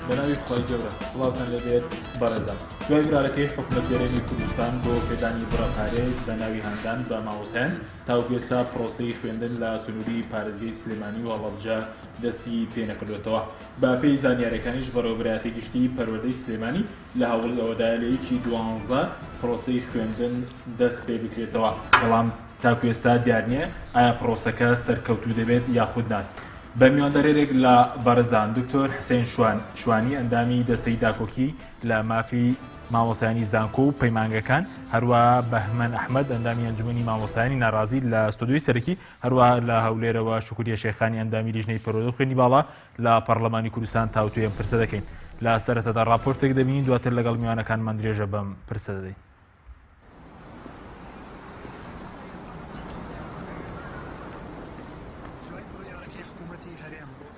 بەناوی خی گەورە وڵاتان لەبێت بەڕێزان دوای برارەکەی حکوومەت یارێنی کوردستان بۆ پێدانی بڕەپارێک بە ناوی هەندان بە مامۆستایان تاوپێسا پرۆسەی خوێندن لە سنووری پارێزگای سلێمانی و هەڵەبجە دەستی پێنەکردوێتەوە بە پێی زانیاریەکانیش بەڕێوەبرایەتی گشتی پەروەردەی سلێمانی لە هەوڵ ئەوەدا لە یەکی 12 پرۆسەی خوێندن دەست پێ بکرێتەوە بەڵام تاکو ئێستا دیار نییە ئایا پرۆسەکە سەرکەوتوو دەبێت یاخود نات. بە میواندەرێک لە بەڕێزان دکتۆر حسێن شوانی ئەندامی دەستەی داکۆکی لە مافی مامۆستایانی زانکۆ و پەیمانگەکان هەروە بەهمەن ئەحمەد ئەندامی ئەنجومەنی مامۆستایانی ناڕازی لە ستۆدیۆی سەرەکی هەروە لە هەولێرەوە شکوریە شێخانی ئەندامی لیژنەی پەروەردە و خوێنی باڵا لە پەرلەمانی کوردستان تاوتوێ ئەم پرسە دەکەین. لە سەرەتادا راپۆرتێک دەبینین دواتر لەگەڵ میوانەکانمان درێژە بەم پرسە دەدەین.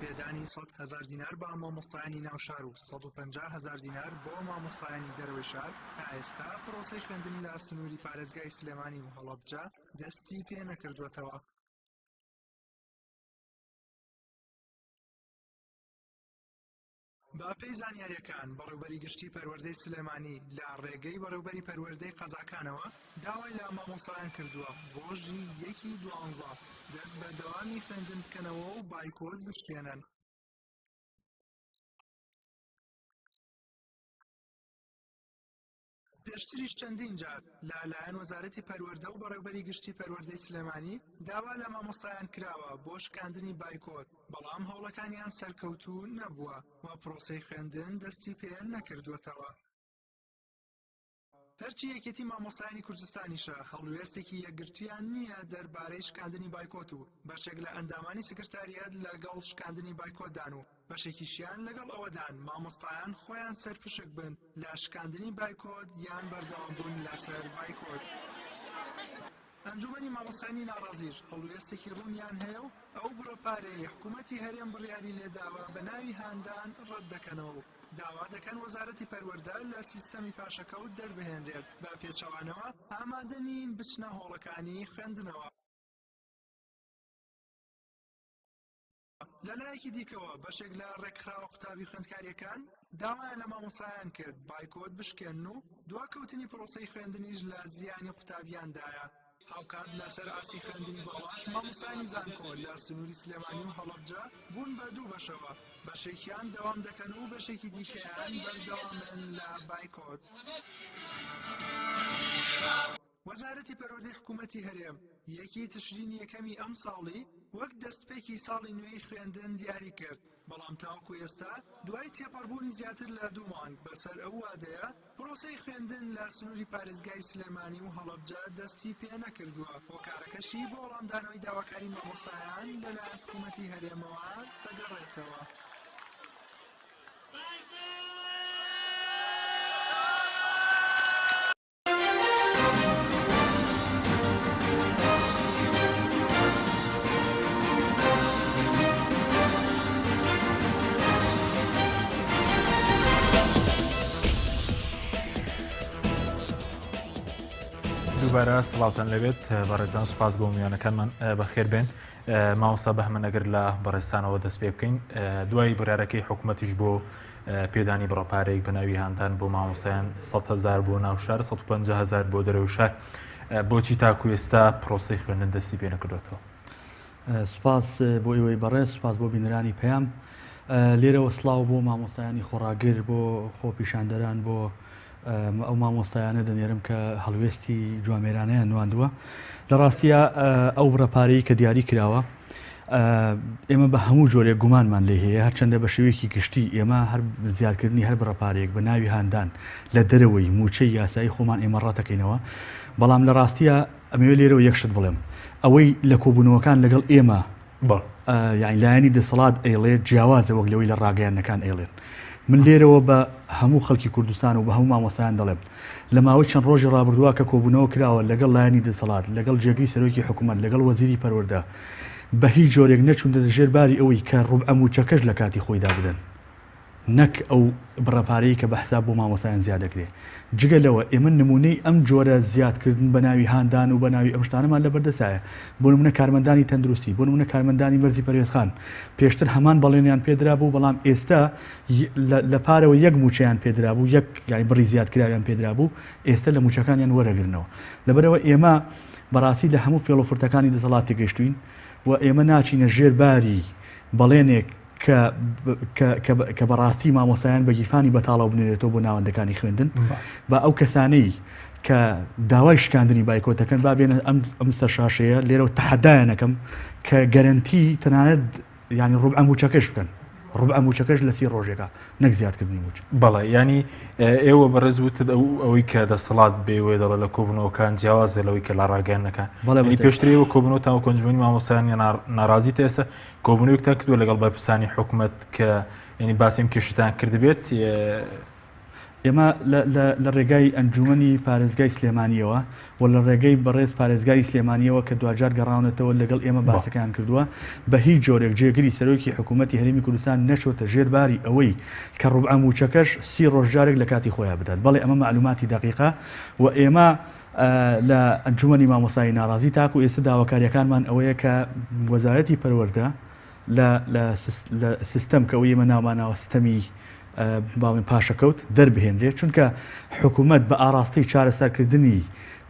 پێدانی 100,000 دینار بە مامۆستایانی ناوشار و 150,000 دینار بۆ مامۆستایانی دەرەوەی شار تا ئێستا پرۆسەی خوێندن لە سنووری پارێزگای سلێمانی و هەڵەبجە دەستی پێ نەکردوێتەوە. با پێی زانیاریەکان بەڕێوەبەری گشتی پەروەردەی سلێمانی لە ڕێگەی بەڕێوەبەری پەروەردەی قەزاکانەوە داوای لە مامۆستایان کردووە ڕۆژی 1/12 دەست بە دەوامی خوێندن بکەنەوە و بایکۆت بشکێنن. پێشتریش چەندین جار لەلایەن وەزارەتی پەروەردە و بەڕێوەبەری گشتی پەروەردەی سلێمانی داوا لە مامۆستایان کراوە بۆ شکاندنی بایکۆت بەڵام هەوڵەکانیان سەرکەوتوو نەبووە و پرۆسەی خوێندن دەستی پێ نەکردوێتەوە. هەرچی یەکێتی مامۆستایانی کوردستانیشە هەڵوێستێکی یەکگرتویان نییە دەربارەی شکاندنی بایکۆت و بەشێک لە ئەندامانی سکرتاریەت لەگەڵ شکاندنی بایکۆتدان و بەشێکیشیان لەگەڵ ئەوەدان مامۆستایان خۆیان سەرپشک بن لە شکاندنی بایکۆت یان بەردەوام بوون لەسەر بایکۆت. ئەنجومەنی مامۆستایانی ناڕازیش هەڵوێستێکی ڕوونیان هەیە و ئەو بڕەپارەی حکوومەتی هەرێم بڕیاری لێداوە بە ناوی هاندان ڕەت دەکەنەوە. داوا دەکەن وەزارەتی پەروەردە لە سیستەمی پاشەکەوت دەربهێنرێت بە پێچەوانەوە ئامادە نین بچنە هۆڵەکانی خوێندنەوە. لەلایەکی دیکەوە بەشێک لە ڕێکخراوە قوتابی خوێندکاریەکان داوایان لە مامۆستایان کرد بایکۆت بشکێن و دواکەوتنی پرۆسەی خوێندنیش لە زیانی قوتابیاندایە. هاوکات لەسەر ئاسی خوێندنی باڵاش مامۆستایانی زانکۆ لە سنووری سلێمانی و هەڵەبجە بوون بە دوو بەشەوە بەشێکیان دەوام دەکەن و بەشێکی دیکەیان بەردەوامن لە بایکۆت. وەزارەتی پەروەردەی حکوومەتی هەرێم 1 تشرینی یەکەمی ئەم ساڵی وەک دەستپێکی ساڵی نوێی خوێندن دیاری کرد بەڵام تاوەکو ئێستا دوای تێپەڕبوونی زیاتر لە 2 مانگ بەسەر ئەو وادەیە پرۆسەی خوێندن لە سنووری پارێزگای سلێمانی و هەڵەبجە دەستی پێ نەکردووە هۆکارەکەشی بۆ وەڵامدانەوەی داواکاری مامۆستایان لەلایەن حکوومەتی هەرێمەوە دەگەڕێتەوە. دووبارە سڵاوتان لەبێت بەڕێزان سوپاس بۆ میوانەکانمان بەخێر بێن. مامۆستا بەهمە نەگەر لە بەڕێستانەوە دەست پێ بکەین دوای بڕارەکەی حکوومەتیش بۆ پێدانی بڕەپارێک بە ناوی هاندان بۆ مامۆستایان 100,000 بۆ ناو شار 150,000 بۆ دەرەوەی شار بۆچی تاکو ئێستا پرۆسەی خوێندن دەستی پێ نەکردوێتەوە؟ سوپاس بۆ ئێوەی بەڕێز سوپاس بۆ بینەرانی پەیام. لێرەوە سڵاو بۆ مامۆستایانی خۆڕاگر بۆ خۆپیشاندەران بۆ ئەو مامۆستایانە دەنێرم کە هەڵوێستی جوامێرانەیان نواندووە. لە ڕاستیە ئەو بڕەپارەی کە دیاری کراوە ئێمە بە هەموو جۆرێک گومانمان لێ هەیە هەرچەندە بە شێوەیەکی گشتی ئێمە هەر زیادکردنی هەر بڕەپارێک بە ناوی هاندان لە دەرەوەی موچەی یاسایی خۆمان ئێمە ڕاتەکەینەوە بەڵام لە ڕاستیە ئەمەوێ لێرەوە یەکشت بڵێم ئەوەی لە کۆبوونەوەکان لەگەڵ ئێمە یعنی لایەنی دەسەڵات ئێڵێت جیاوازە وەک لەوەی لە ڕاگەیاندنەکان ئێڵێن. من لێرەوە بە هەموو خەڵکی کوردستان و بە هەموو مامۆستایان دەڵێم لە ماوەی چەند ڕۆژی ڕابردووە کە کۆبوونەوە کراوە لەگەڵ لایەنی دەسەڵات لەگەڵ جێگەی سەرۆکی حکوومەت لەگەڵ وەزیری پەروەردە بە هیچ جۆرێک نەچوونە ژێر باری ئەوەی کە ڕوبعە موچەکەش لە کاتی خۆیدا بدەن نەک ئەو بڕەپارەی کە بە حساب بۆ مامۆستایان زیاد دەکرێت جگە لەوە ئێمە نمونەی ئەم جۆرە زیادکردن بە ناوی هاندان و بە ناوی ئەم شتانەمان لە بەردەسایە بۆ نمونە کارمەندانی تەندروستی بۆ نمونە کارمەندانی مەرزی پەروێزخان پێشتر هەمان بەڵێنیان پێدرا بوو بەڵام ئێستا لە پارەوە یەک موچەیان پێدرا بوو یەک یانی بڕی زیادکراویان پێدرا بوو ئێستا لە موچەکانیان وەرەگرنەوە لەبەرەوە ئێمە بەڕاستی لە هەموو فێڵۆفرتەکانی دەسەڵات تێگەشتوین و ئێمە ناچینە ژێرباری بەڵێنێک کە بەڕاستی مامۆسایان بە گیفانی بەتاڵاو بنێرێتەوە بۆ ناوەندەکانی خوێندن بە ئەو کەسانەی کە داوای شکاندنی بایکۆتەکەن با بێنە ئەم سەرشاشەیە لێرە تەحەدایەنەکەم کە گەرنتی تەنانەت ینی ڕوبع موچەکەش بکەن ڕوبع موچەکەش لە 30 ڕۆژێکە نەک زیادکردنی موچ بەڵێ ینی ئێوە بەڕێز وتت ئەوەی کە دەسەڵات بێوێ دەڵێ لە کۆبنەوەکان جیاوازە لەوەی کە لە ڕاگەیانەکان پێشترەوە کۆبنەوە کۆنجمەنی مامۆسایان ناڕازی تێسە کۆبنەوەیەکتان کردووە لەگەڵ بەرپرسانی حکوومەت کە ینی باسیم کێشتان کردبێت ئێمە لە ڕێگای ئەنجومەنی پارێزگای سلێمانیەوە و لە ڕێگەی بەڕێز پارێزگای سلێمانیەوە کە دوجار گەڕاونەتەوە لەگەڵ ئێمە باسەکان کردووە بە هیچ جۆرێک جێگری سەرۆکی حکوومەتی هەرێمی کوردستان نەچۆتە ژێرباری ئەوەی کە ڕوبع موچەکەش 30 ڕۆژجارێک لە کاتی خۆیان بدات بەڵێ ئەمە معلوماتی دقیقە و ئێمە لە ئەنجومەنی مامۆسایی ناڕازی تاکو ئێستا داواکاریەکانمان ئەوەیە کە وەزارەتی پەروەردە لە سیستەم کە ئەوەی ئێمە ناوماناوە سیستەمی باڵین پاشەکەوت دەربهێنرێت چونکە حکوومەت بە ئاراستی چارەسەرکردنی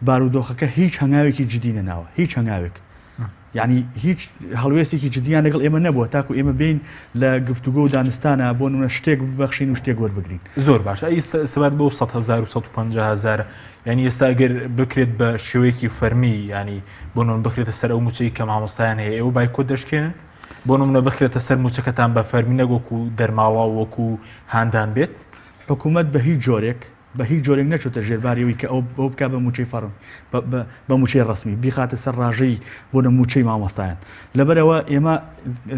بارودۆخەکە هیچ هەنگاوێکی جدی نەناوە هیچ هەنگاوێک یعنی هیچ هەڵوێستێکی جدیان لەگەڵ ئێمە نەبووە تاکو ئێمە بین لە گفتوگۆ و دانستانە بۆ نمونە شتێک ببەخشین و شتێک وەربگرین زۆر باش ئەی سەبات بۆ 100,000 و 150,000 ینی ئێستا ئەگەر بکرێت بە شێوەیەکی فەرمی ینی بۆ نمونە بخرێتە سەر ئەو موچەی کە مامۆستایان هەیە ئێوە بایکۆت دەشکێنن بۆ نمونە بخرێتە سەر موچەکەتان بە فەرمی نەگۆکو دەرماڵا وەکو هاندان بێت حکوومەت بە هیچ جۆرێک نەچۆتە ژێرباریەوەی کە ئەو بۆ بکە بە موچەی فەرم بە موچەی ڕسمی بیخاتە سەر ڕاژەی بۆ نە موچەی مامۆستایان لەبەرەوە ئێمە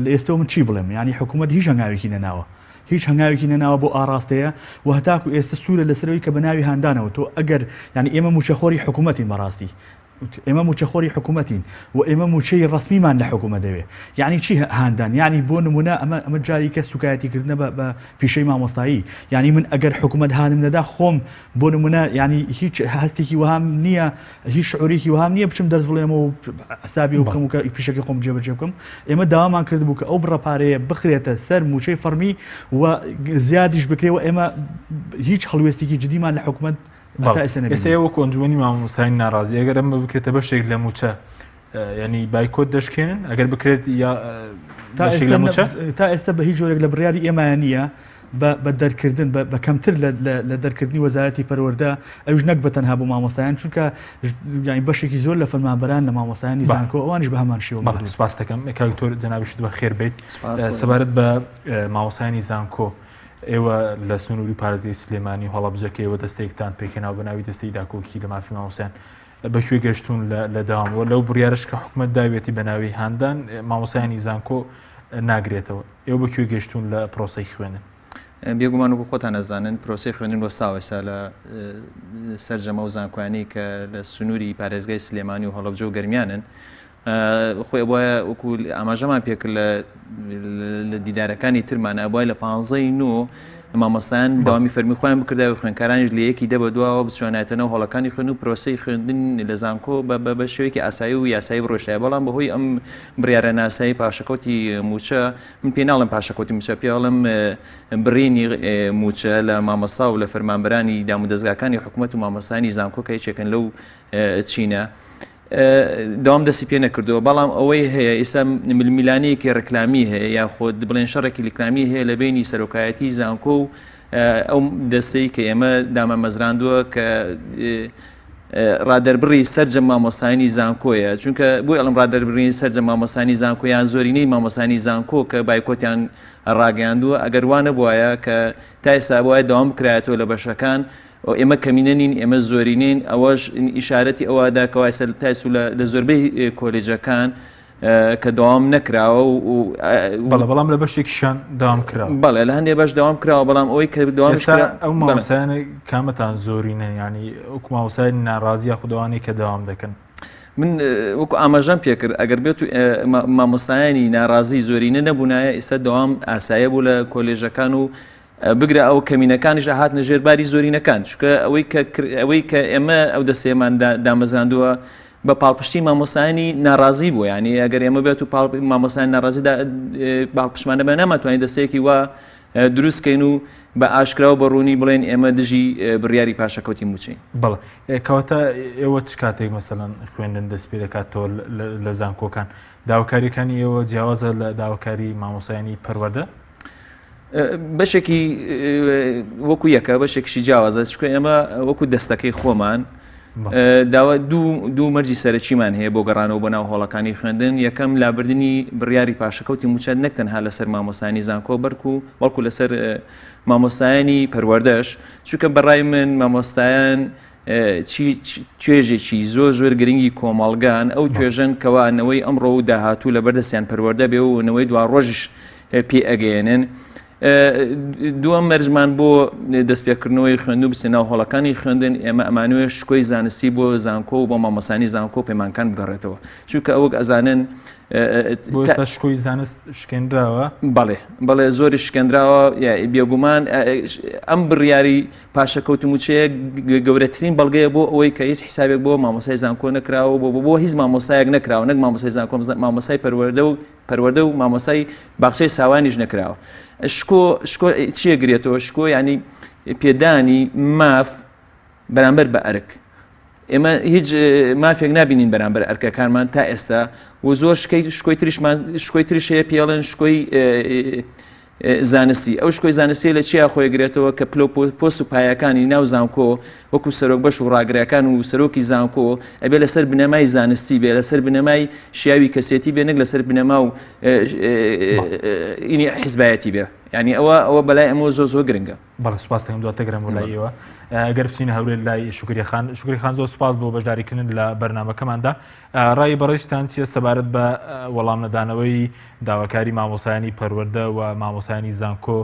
لە ئێستا من چی بڵێم ینی حکوومەت هیچ هەنگاوێکی نەناوە هیچ هەنگاوێکی نەناوە بۆ ئاراستەیە و هەتاکو ئێستا سوورە لەسەرەوەی کە بە ناوی هاندانەوە تۆ ئەگەر ینی ئێمە موچەخۆری حکوومەتین بەڕاستی ئێمە موچەخۆری حکوومەتین و ئێمە موچەی ڕسمیمان لە حکوومەت دەوێ یعنی چی هاندان یعنی بۆ نمونە ئەمە جاری کە سوکایەتیکردنە بە پیشەی مامۆستایی یعنی من ئەگەر حکوومەت هانم نەدا خۆم بۆ نمونە ینی هیچ هەستێکی وهام نییە هیچ شعورێکی وهام نییە بچم دەست بڵێمە و حسابی و بکەم و پیشەکەی خۆم جێبەجێ بکەم ئێمە داوامان کرد بوو کە ئەو بڕەپارەیە بخرێتە سەر موچەی فەرمی و زیادیش بکرێەوە ئێمە هیچ هەڵوێستێکی جدیمان لە حکوومەت ئێستا ئێوە کۆنجومەنی مامۆستایان ناڕازی ئەگەر ئەمە بکرێتە بەشێک لە موچە ینی بایکۆت دەشکێنن ئەگەر بکرێت یا تا ئێستا بە هیچ جۆرێک لە بڕیاری ئێمایان نییە بە دەرکردن بە کەمتر لە دەرکردنی وەزارەتی پەروەردە ئەوش نەک بەتەنها بۆ مامۆستایان چونکە ینی بەشێکی زۆر لە فەرمانبەران لە مامۆستایانی زانکۆ ئەوانیش بە هەمان شێوە سوپاس دەکەم کاکتۆر جەنابیشت بە خێر بیت سەبارەت بە مامۆستایانی زانکۆ ئێوە لە سنووری پارێزگای سلێمانی هەڵەبجەکەیەوە دەستێکتان پێکەناو بە ناوی دەستەی داکۆکی لە مافی مامۆسایان بەکوێ گەشتون لە داوامەوە لەو بڕیارش کە حکوومەت داوێتی بە ناوی هاندان مامۆسایانی زانکۆ ناگرێتەوە ئێوە بەکوێ گەشتون لە پرۆسەی خوێنن بێگومان و خۆتان ئەزانن پرۆسی خوێندن وەساوەسا لە سەرجەمە و زانکۆیانی کە لە سنووری پارێزگای سلێمانی و هەڵەبجە و گەرمیانن خۆی وایە وەکو ئاماژەمان پێکرد لە دیدارەکانی ترمانە ئەوای لە 15 مامۆستایان داوامی فەرمی خۆیان بکردەوە خوێندکارانیش لە یەکی دەبە دووەوە بچوانێتەوە هەوڵەکانی خوێن و پرۆسەی خوێندن لە زانکۆ بە شێوەیەکی ئاسایی و یاسایی بڕۆشتایە بەڵام بەهۆی ئەم بڕیارە ناسایی پاشەکەوتی موچە من پێ ناڵم پاشەکەوتی موچە پێڵم بڕینی موچە لە مامۆستا و لە فەرمانبەرانی دام و دەستگاکانی حکوومەت و مامۆستایانی زانکۆ کە هیچێکن لەو چینە داوام دەستی پێ نەکردەوە بەڵام ئەوەی هەیە ئێستا میلانەیەکی ڕکلامی هەیە یاخۆ بڵێن شەڕێکی لیکلامی هەیە لە بینی سەرۆکایەتی زانکۆ و ئەو دەستەی کە ئێمە دامە مەزراندووە کە ڕادەربڕی سەرجەم مامۆستایانی زانکۆیە چونکە بۆی ئەڵم ڕادەربڕی سەرجەم مامۆستانی زانکۆیان زۆرینەی مامۆستانی زانکۆ کە بایکۆتیان ڕاگەیاندووە ئەگەر وانە بواە کە تا ئێستا بواە داوام بکرایەتەوە لە بەشەکان ئێمە کەمینەنین ئێمە زۆرینین ئەوەش ئیشارەتی ئەوەدا کەوای سەرتایس و لە زۆربەی کۆلێجەکان کە داوام نەکراوە و بەڵام لە بەشێکیشان داوام کراوە بەڵێ لە هەندێک بەش داوام کراوە بەڵام ئەوەی کە داوام ئەو مامۆستایانە کامەتان زۆرینە ینی ئەو مامۆستایانی ناڕازیە خودداوانەی کە داوام دەکەن من وەکو ئاماژەم پێکرد ئەگەر بێت مامۆستایانی ناڕازی زۆرینە نەبوونایە ئێستا داوام ئاسایە بوو لە کۆلێژەکان و بگرە ئەو کەمینەکانیش هاتنە ژێرباری زۆرینەکان چکە ئەوەی کە ئێمە ئەو دەستێمان دامەزراندووە بە پاڵپشتی مامۆسانی ناڕازی بوو ینی ئەگەر ئێمە بێت و مامۆسانی ناڕازی پاڵپشتمانە بە نامەتوانین دەستەیەکی وا دروستکەین و بە ئاشکراوە بە ڕوونی بڵێن ئێمە دژی بڕیاری پاشەکەوتی موچین. بەڵێ کەواتە ئێوە چ کاتێک مەسەڵەن خوێندن دەست پێ دەکاتەوە لە زانکۆکان داواکاریەکانی ئێوە جیاوازە لە داواکاری مامۆسایانی پەروەردە؟ بەشێکی وەکو یەکە بەشێکیشی جیاوازە چکە ئێمە وەکو دەستەکەی خۆمان داوا دوو مەرجی سەرچیمان هەیە بۆ گەڕانەوە بۆ ناو هۆڵەکانی خوێندن یەکەم لابردنی بڕیاری پاشەکەوتی موچەت نەک تەنها لەسەر مامۆسانی زانکۆ بەڵکو لەسەر مامۆسایانی پەروەردەش چونکە بەڕای من مامۆستایان توێژێکی زۆر گرنگی کۆمەڵگان ئەو توێژن کەوانەوەی ئەمڕۆ و داهاتوو لە بەردەستیان پەروەردە بێ و نەوەی دوا ڕۆژش پێ ئەگەێنن. دووەم مەرجمان بۆ دەستپێکردنەوەی خوێندن و بچینە ناو هۆڵەکانی خوێندن ئێمە ئەمانوێ شکۆی زانستی بۆ زانکۆ و بۆ مامۆسانی زانکۆ پەیمانکان بگەڕێتەوە چونکە ئەوەک ئەزانن بۆ شکۆی زانست شکێنراوە بەڵێ زۆری شکێنراوە بێگومان ئەم بڕیاری پاشەکەوتی موچەیە گەورەترین بەڵگەیە بۆ ئەوەی کە هیچ حسابێک بۆ مامۆسای زانکۆ نەکراوە بۆ هیچ مامۆسایەک نەکراوە نەک مامۆسای زانکۆ مامۆسای پەروەردە و مامۆسای باخچەی ساوانیش نەکراوە. شکۆ چیە گرێتەوە شکۆ ینی پێدانی ماف بەرامبەر بە ئەرک ئێمە هیچ مافێک نبینین بەرامبەر ئەرکەکانمان تا ئێستا و زۆر شکۆی تریش هەیە پێڵێن شکۆی زانستی ئەو شکۆی زانستی لە چیا خۆی گرێتەوە کە پۆست و پایەکانی ناو زانکۆ وەکو سەرۆک بەش و ڕاگرەکان و سەرۆکی زانکۆ ئەبێ لەسەر بنەمای زانستی بێ لەسەر بنەمای شیاوی کەسێتی بێ نەک لەسەر بنەما و ئینی حیزبایەتی بێ ینی ئەوە بەلای ئەمە زۆر گرنگە. بەڵێ سوپاس دەکەم دواتەگرم وڵای ئێوە ئەگەر بچینە هەورێ لای شکری خان زۆر سوپاس بۆ بەشداریکردن لە بەرنامەکەماندا ڕای بەڕێشتان چیە سەبارەت بە وەڵام نەدانەوەی داواکاری مامۆسایانی پەروەردە و مامۆسایانی زانکۆ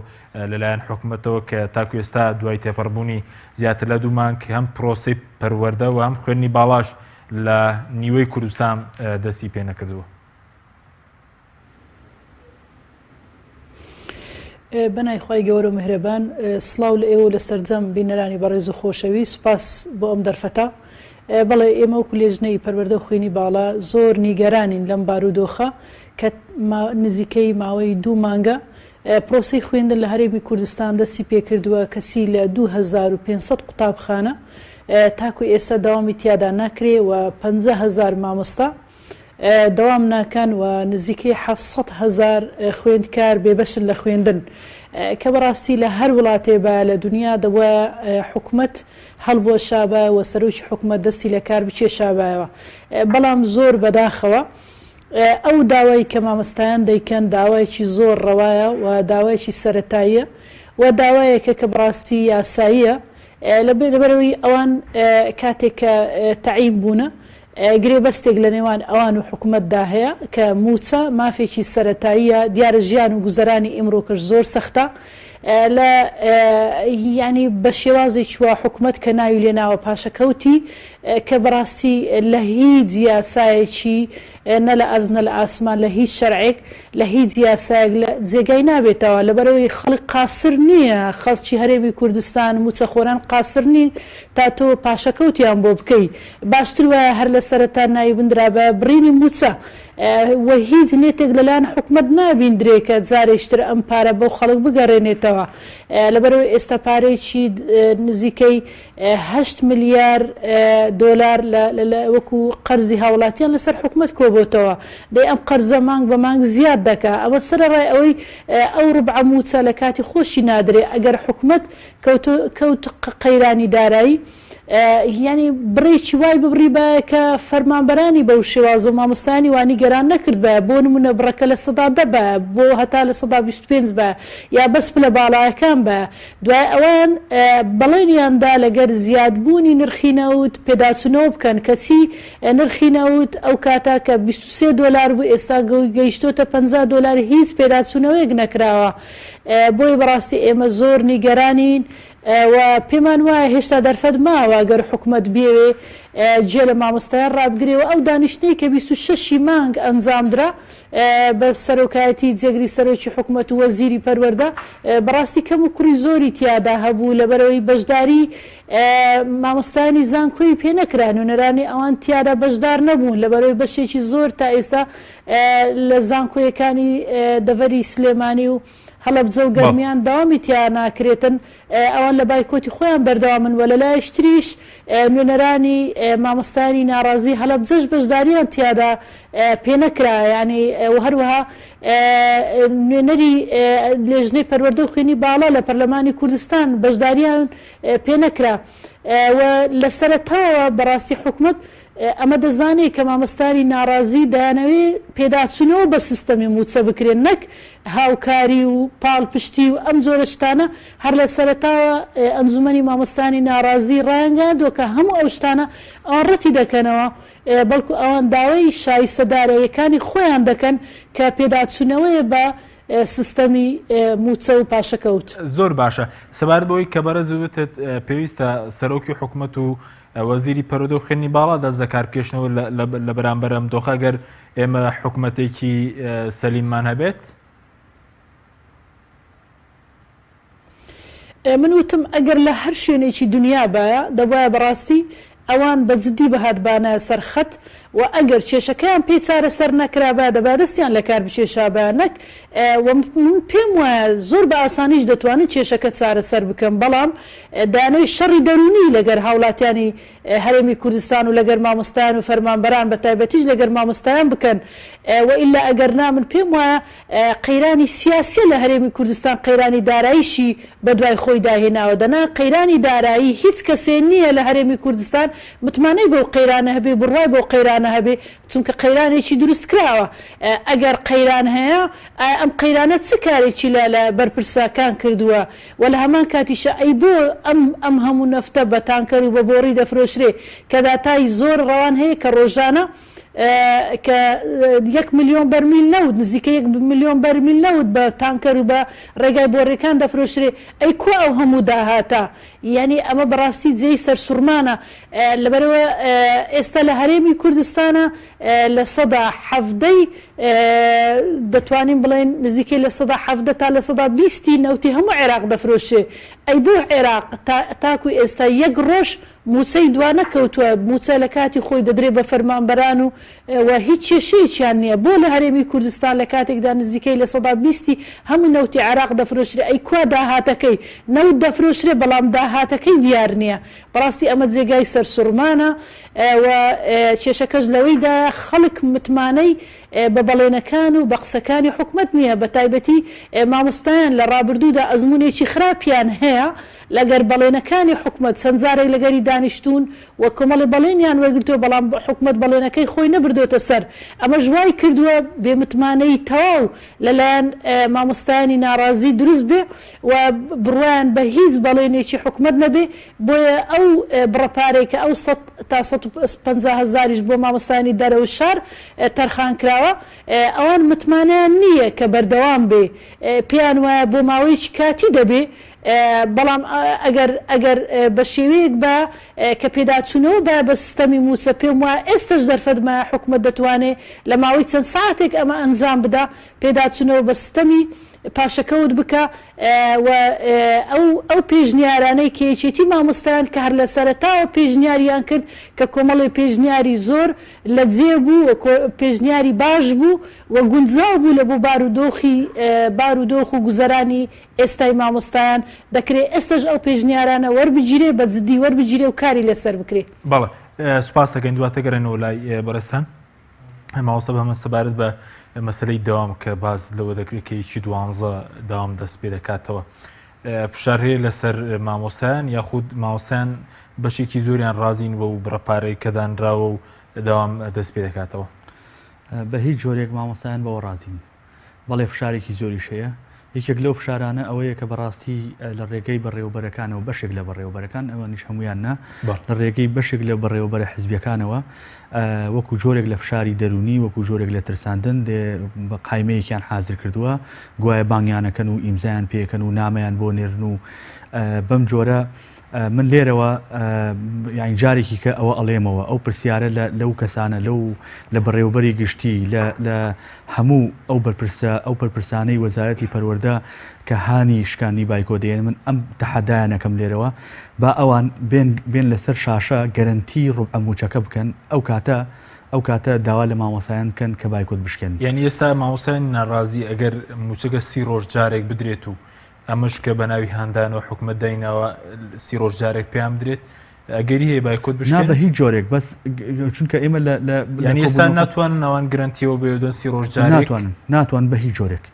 لەلایەن حکوومەتەوە کە تاکو ئێستا دوای تێپەڕبوونی زیاتر لە دوو مانگ هەم پرۆسەی پەروەردە و هەم خوێندنی باڵاش لە نیوەی کوردستان دەستی پێ نەکردووە؟ بەنای خی گەورە مهرەبان سڵاو لە ئێوە لە سەرجەم بینەرانی بەڕێز و خۆشەوی سوپاس بۆ ئەم دەرفەتە. بەڵێ ئێمە وەکو لێژنەی پەروەردە و خوێنی باڵا زۆر نیگەرانین لەم بارودۆخە کە نزیکەی ماوەی دوو مانگە پرۆسی خوێندن لە هەرێمی کوردستان دەستی پێکردووە کەسی لە 2500 قوتابخانە تاکو ئێستا داوامی تیادا ناکرێ و 50,000 مامۆستا دەوام ناکەن و نزیکەی 700,000 خوێندکار بێبەشن لە خوێندن کە بەڕاستی لە هەر وڵاتێ بە لە دنیا دەوە حکوومەت هەڵبۆشابە و سەرۆکی حکوومەت دەستی لە کار بچێشابایەوە بەڵام زۆر بەداخەوە ئەو داوای کە مامۆستایان دەیکەن داوایکی زۆر ڕەوایە و داوایکی سەرەتاییە و داوایەکە کە بەڕاستی یاساییە لەبەرەوەی ئەوان کاتێک کە تەعین بوونە گرێ بەستێک لە نێوان ئەوان و حکوومەتدا هەیە کە موچە مافێکی سەرەتاییە دیارە ژیان و گوزەرانی ئیمڕۆکەش زۆر سەختە لە ینی بە شێوازێکی وا حکوومەت کە ناوی لێناوە پاشەکەوتی کە بەڕاستی لە هیچ یاسایەکی نە لە ئەرز نە لە ئاسمان لە هیچ شەرعێک لە هیچ یاسایەک لە جێگای نابێتەوە لەبەرەوەی خەڵک قاسر نییە خەڵکی هەرێمی کوردستان موچەخۆران قاسر نین تا تۆ پاشەکەوتیان بۆ بکەی باشتر وایە هەر لە سەرەتا ناوی بندرا بە بڕینی موچە و هیچ نێتێک لەلایەن حکوومەت نابیندرێکە جارێشتر ئەم پارە بەو خەڵک بگەڕێنێتەوە لەبەرەوەی ئێستا پارێکی نزیکەی 8 ملیار دۆلار وەکو قەرزی هاوڵاتیان لەسەر حکوومەت کۆبووتەوە دەی ئەم قەرزە مانگ بە مانگ زیاد دەکا ئەمە سەرڕای ئەوەی ئەو ڕبع موچە لە کاتی خۆشی نادرێ ئەگەر حکوومەت کەوت قەیرانی دارایی ینی بڕێکی وای ببڕی بە کە فەرمانبەرانی بەو شێوازە مامۆستانی وانی گەران نەکرد بە بۆ نمونە بڕەکە لە 100 بە بۆ هەتا لە 125 بە یا بەس لە باڵایەکان بە دوای ئەوان بەڵێنیاندا لەگەر زیادبوونی نرخی نەوت پێداچونەوە بکەن کەچی نرخی نەوت ئەو کاتا کە 23 دلار بوو ئێستا گەیشتۆتە 50 دلار هیچ پێداچونەوەیەک نەکراوە بۆی بەڕاستی ئێمە زۆر نیگەرانین و پێمان وایە هێشتا دەرفەت ماوە گەر حکومت بێوێ جێ لە مامۆستایان ڕابگرێەوە ئەو دانیشتەی کە 26 مانگ ئەنجامدرا بە سەرۆکایەتی جێگری سەرۆکی حکومت و وەزیری پەروەردە بەڕاستی کەم و کوڕی زۆری تیادا هەبوو لەبەرەوەی بەشداری مامۆستایانی زانکۆی پێ نەکران و نەرانی ئەوان تیادا بەشدار نەبوون لەبەرەوەی بەشێکی زۆر تا ئێستا لە زانکۆیەکانی دەڤەری سلێمانی و هەڵەبجە و گەرمیان داوامی تیا ناکرێتن ئەوان لە بایکۆتی خۆیان بەردەوامن وە لە لایەش تریش نوێنەرانی مامۆستایانی ناڕازی هەڵەبجەش بەشداریان تیادا پێ نەکرا ینی هەروەها نوێنەری لێژنەی پەروەردە و خوێنی باڵا لە پەرلەمانی کوردستان بەشداریان پێ نەکرا لە سەرەتاوە بەڕاستی حکومت ئەمە دەزانێت کە مامۆستانی ناڕازی دایانەوێ پێداچوونەوە بە سیستەمی موچە بکرێن نەک هاوکاری و پاڵپشتی و ئەم جۆرە شتانە هەر لە سەرەتاوە ئەنجومەنی مامۆستانی ناڕازی ڕایانگەاندووە کە هەموو ئەو شتانە ئەوان ڕەتی دەکەنەوە بەڵکو ئەوان داوای شایستەدارەیەکانی خۆیان دەکەن کە پێداچوونەوەیە بە سیستەمی موچە و پاشەکەوت. زۆر باشە سەبارەت بەوەی کە بەرەز وتت پێویستە سەرۆکی حکومەت و وەزیری پەروەردە و خوێنی باڵا دەست دەکار بکێشنەوە لە بەرامبەر ئەم دۆخە گەر ئێمە حکومەتێکی سەلیممان هەبێت. من وتم ئەگەر لە هەر شوێنێکی دنیا باە دەبایە بەڕاستی ئەوان بە جددی بەهاتبانە سەرخەت و ئەگەر کێشەکەیان پێی چارە سەر نەکرابە دەبا دەستیان لە کار بچێشابانەک پێم وایە زۆر بە ئاسانیش دەتوانن کێشەکە چارە سەر بکەم بەڵام دانەوەی شەڕی دەرونی لەگەر هاوڵاتیانی هەرێمی کوردستان و لەگەر مامۆستایان و فەرمانبەران بە تایبەتیش لەگەر مامۆستایان بکەن و ئیلا ئەگەر نامن پێم وایە قەیرانی سیاسی لە هەرێمی کوردستان قەیرانی داراییشی بەدوای خۆی داهێناوە دەنا قەیرانی دارایی هیچ کەسێ نییە لە هەرێمی کوردستان متمانەی بۆ قەیرانە هەبێ بڕوای بۆ قەیرانە هەبێ چونکە قەیرانێکی دروست کراوە ئەگەر قەیران هەیە ئەم قەیرانە چ کارێکی لە بەرپرساکان کردووە و لە هەمان کاتیشە ئەی بۆ ئەم هەموو نەفتە بە تانکەر و بە بۆڕی دەفرۆشرێ کە داتای زۆر ڕەوان هەیە کە ڕۆژانە کە 1 ملیۆن بەرمیل نەوت نزیکە 1 ملیۆن بەرمیل نەوت بە تانکەر و بە ڕێگای بۆڕێکان دەفرۆشرێ ئەی کو ئەو هەموو داهاتە یعنی ئەمە بەڕاستی جێی سەرسوورمانە لەبەرەوە ئێستا لە هەرێمی کوردستانە لە سەدا حەفدەی دەتوانین بڵێن نزیکەی لە سەدا حەفدە تا لە سەدا 20 نەوتی هەموو عێراق دەفرۆشێ ئەی بۆ عێراق تاکو ئێستا 1 ڕۆژ موچەی دوا نەکەوتووە موچە لە کاتی خۆی دەدرێت بە فەرمانبەران و هیچ کێشەیەکیان نییە بۆ لە هەرێمی کوردستان لە کاتێکدا نزیکەی لە سەدا 20 هەموو نەوتی عێراق دەفرۆشرێ ئەی کوا داهاتەکەی نەوت دەفرۆشرێ بەڵام داهاتەکەی دیار نییە بەڕاستی ئەمە جێگای سەرسوورمانە و کێشەکەش لەوەیدا خەڵک متمانەی بە بەڵێنەکان و بە قسەکانی حکومت نییە بە تایبەتی مامۆستایان لە ڕابردوودا ئەزمونێکی خراپیان هەیە لەگەر بەڵێنەکانی حکومت چەندجارێک لەگەری دانیشتون و کۆمەڵی بەڵێنیان وەرگرتووە بەڵام حکومت بەڵێنەکەی خۆی نەبردۆتە سەر ئەمە ژوای کردووە بێمتمانەی تەواو لەلایەن مامۆستایانی ناڕازی دروست بێ و بڕوایان بە هیچ بەڵێنێکی حکومت نەبێ بۆیە ئەو بڕەپارێک کە ئەو 100 تا 150,000 بۆ مامۆستایانی دەرەوە شار تەرخان کراوە ئەوان متمانیان نییە کە بەردەوام بێ پێیان وایە بۆ ماوەیەکی کاتی دەبێ بەڵام ئەگەر بە شێوەیەک بە کە پێداچوونەوە بە بە سیستەمی موچە پێم وایە ئێستش دەرفەتمە حکومت دەتوانێت لە ماوەی چەند ساعتێک ئەمە ئەنجام بدا پێداچوونەوە بە سیستەمی پاشەکەوت بکە و ئەو پێشنیارانەی کێچێتی مامۆستایان کە هەر لە سەرەتاوە پێشنیاریان کرد کە کۆمەڵی پێشنیاری زۆر لە جێ بوو پێشنیاری باش بوو و گونجاو بوو لە بۆ بارودۆخ و گوزەرانی ئێستای مامۆستایان دەکرێت ئێستش ئەو پێشنیارانە وەربگیرێ بە جددی وەربگیرێ و کاری لەسەر بکرێت. بەڵێ سوپاس دەکەین دواتە گەڕێنەوە لای بەڕێستان ماوەسە بە هەمە سەبارەت بە مەسلەی داوام کە باز لەوە دەکرێت کە یەکی 12 داوام دەست پێ دەکاتەوە فشار هەیە لەسەر مامۆستایان یاخود مامۆستایان بەشێکی زۆریان ڕازین بە و بڕەپارەی کە دانراوە و داوام دەست پێ دەکاتەوە بە هیچ جۆرێک مامۆستایان بەوە ڕازین بەڵێ فشارێکی زۆریش هەیە یەکێک لەو فشارانە ئەوەیە کە بەڕاستی لە ڕێگەی بەڕێوەبەرەکانەوە بەشێک لە بەڕێوەبەرەکان ئەوانیش هەمویان نا لە ڕێگەی بەشێک لە بەڕێوەبەرە حزبیەکانەوە وەکو جۆرێک لە فشاری دەرونی وەکو جۆرێک لە ترساندن بە قایمەیەکیان حازر کردووە گوایە بانگیانەکەن و ئیمزایان پێکەن و نامەیان بۆ نێرن و بەم جۆرە من لێرەوە یانی جارێکی کە ئەوە ئەڵێمەوە ئەو پرسیارە لەو کەسانە لە بەڕێوەبەری گشتی لە هەموو ئەو پەرپرسانەی وەزارەتی پەروەردە کە هانی شکانی بایکۆ دێن من ئەم تەحەدایانەکەم لێرەوە با ئەوان بێن لەسەر شاشە گەرنتی ڕوبعەموچەکە بکەن ئەو کاتە داوا لە مامۆسایان بکەن کە بایکۆت بشکێن. یعنی ئێستا مامۆسایان ناڕازی ئەگەر موچەکە 30 ڕۆژ جارێک بدرێت و ئەمەش کە بە ناوی هەندانەوە حکومەت داینەوە 30 ڕۆژ جارێک پێیان بدرێت ئەگەری هەیە بایکۆت بشکێن بە هیچ جۆرێک بەس چونکە ئێمە یعنی ئێستا ناتوانن ئەوان گرنتیەوە بێدەن 30 ڕۆژ جارێک ناتوان بە هیچ جۆرێک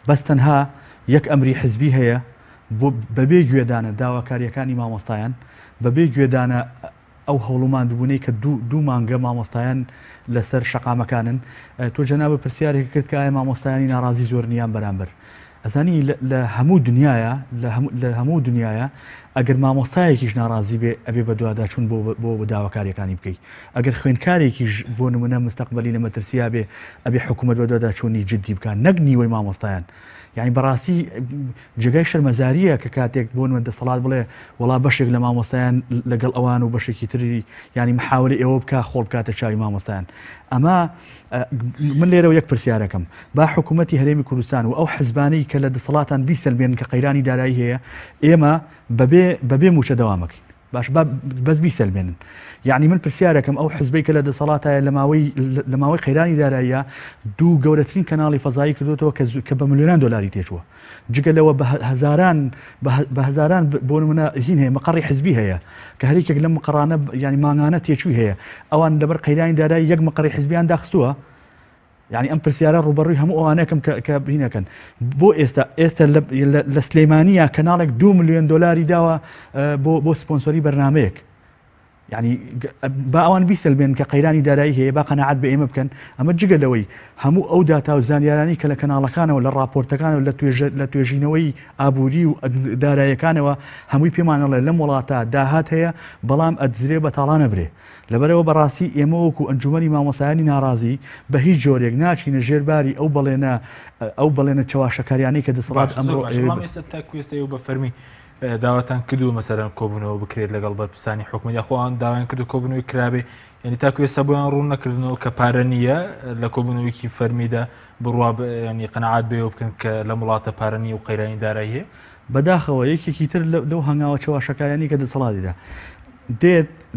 بەس تەنها یەک ئەمری حزبی هەیە بەبێ گوێدانە داواکاریەکانی مامۆستایان بەبێ گوێدانە ئەو هەوڵوماندبوونەی کە دوو مانگە مامۆستایان لەسەر شەقامەکانن تۆ جەنابە پرسیارێک کرد کە ئایا مامۆستایانی ناڕازی زۆر نیان بەرامبەر ئەزانی لە هەموو دنیاە ئەگەر مامۆستایەکیش ناڕازی بێ ئەبێ بە دوواداچوون بۆ داواکاریەکانی بکەیت ئەگەر خوێندکارێکیش بۆ نمونە مستەقبەلی لە مەترسیا بێ ئەبێ حکوومەت بە دوواداچوونی جددی بکات نەک نیوەی مامۆستایان یعنی بەڕاستی جێگای شەرمەزاریە کە کاتێک بۆ دەسەڵات بڵێ وڵا بەشێک لە مامۆستایان لەگەڵ ئەوان و بەشێکی تری ینی محاولە ئێوە بکە خۆڵ بکاتە چاوی مامۆستایان ئەمە من لێرەوە یەک پرسیارەکەم با حکوومەتی هەرێمی کوردستان و ئەو حزبانەی کە لە دەسەڵاتان بیسەلمێن کە قەیرانی دارایی هەیە ئێمە بەبێ موچە دەوامەکەین باش بەس بیسەلمێنن یعنی من پرسیارەکەم ئەو حزبەی کە لە دەسەڵاتایە لە ماوەی قەیرانی داراییە دوو گەورەترین کەناڵی فەزایی کردوەوە کە بە ملیۆنان دۆلاری تێچووە جگە لەوە بە هەزاران بۆ نمونە هین هەیە مەقڕی حزبی هەیە کە هەرێکێک لەم مقڕانە ینی ماگانە تێچووی هەیە ئەوان لەبەر قەیرانی دارایی یەک مەقڕی حزبیان داخستووە يعني ئەم پرسیارە ڕوبەڕووی هەموو ئەوانەکەم کە بینەکەن بۆ ئێستا لە سلەیمانیە کەناڵێک 2 ملیۆن دۆلاری داوە بۆ سپۆنسۆری بەرنامەیەک يعني با ئەوان بیسەلمێن کە قەیرانی دارایی هەیە با قەناعەت بە ئێمە بکەن ئەمە جگە لەوەی هەموو ئەو داتا و زانیارانی کە لە کەناڵەکانەوە لە راپۆرتەکانەوە لە توێژینەوەی ئابووری و داراییەکانەوە هەمووی پێمانەڵێ لەم وڵاتە داهات هەیە بەڵام ئەدزرێ بە تاڵانە برێ لەبەرەوە بەڕاستی ئێمە وەکو ئەنجومەنی مامۆسایانی ناڕازی بە هیچ جۆرێک ناچینە ژێرباری ئەو بەڵێنە چاواشەکاریانەی کە دەسەڵات ئەمڕۆ ئێستا تا کوێستە و بە فەرمی داواتان کردو مەسەرەن کۆبوونەوە بکرێت لەگەڵ بەرپرسانی حکومەت یاخۆیان داوایان کردو کۆبوونەوەی کرابێ یعنی تا کوێستە بۆیان ڕوون نەکردنەوە کە پارە نییە لە کۆبوونەوەیکی فەرمیدا بڕوا ینی قەنەعات بێەوە بکەن کە لە وڵاتە پارە نیە و قەیرانی دارایی هەیە بەداخەوە یەکێکی تر لەو هەنگاوە چاواشەکارانی کە دەسەڵاتیدا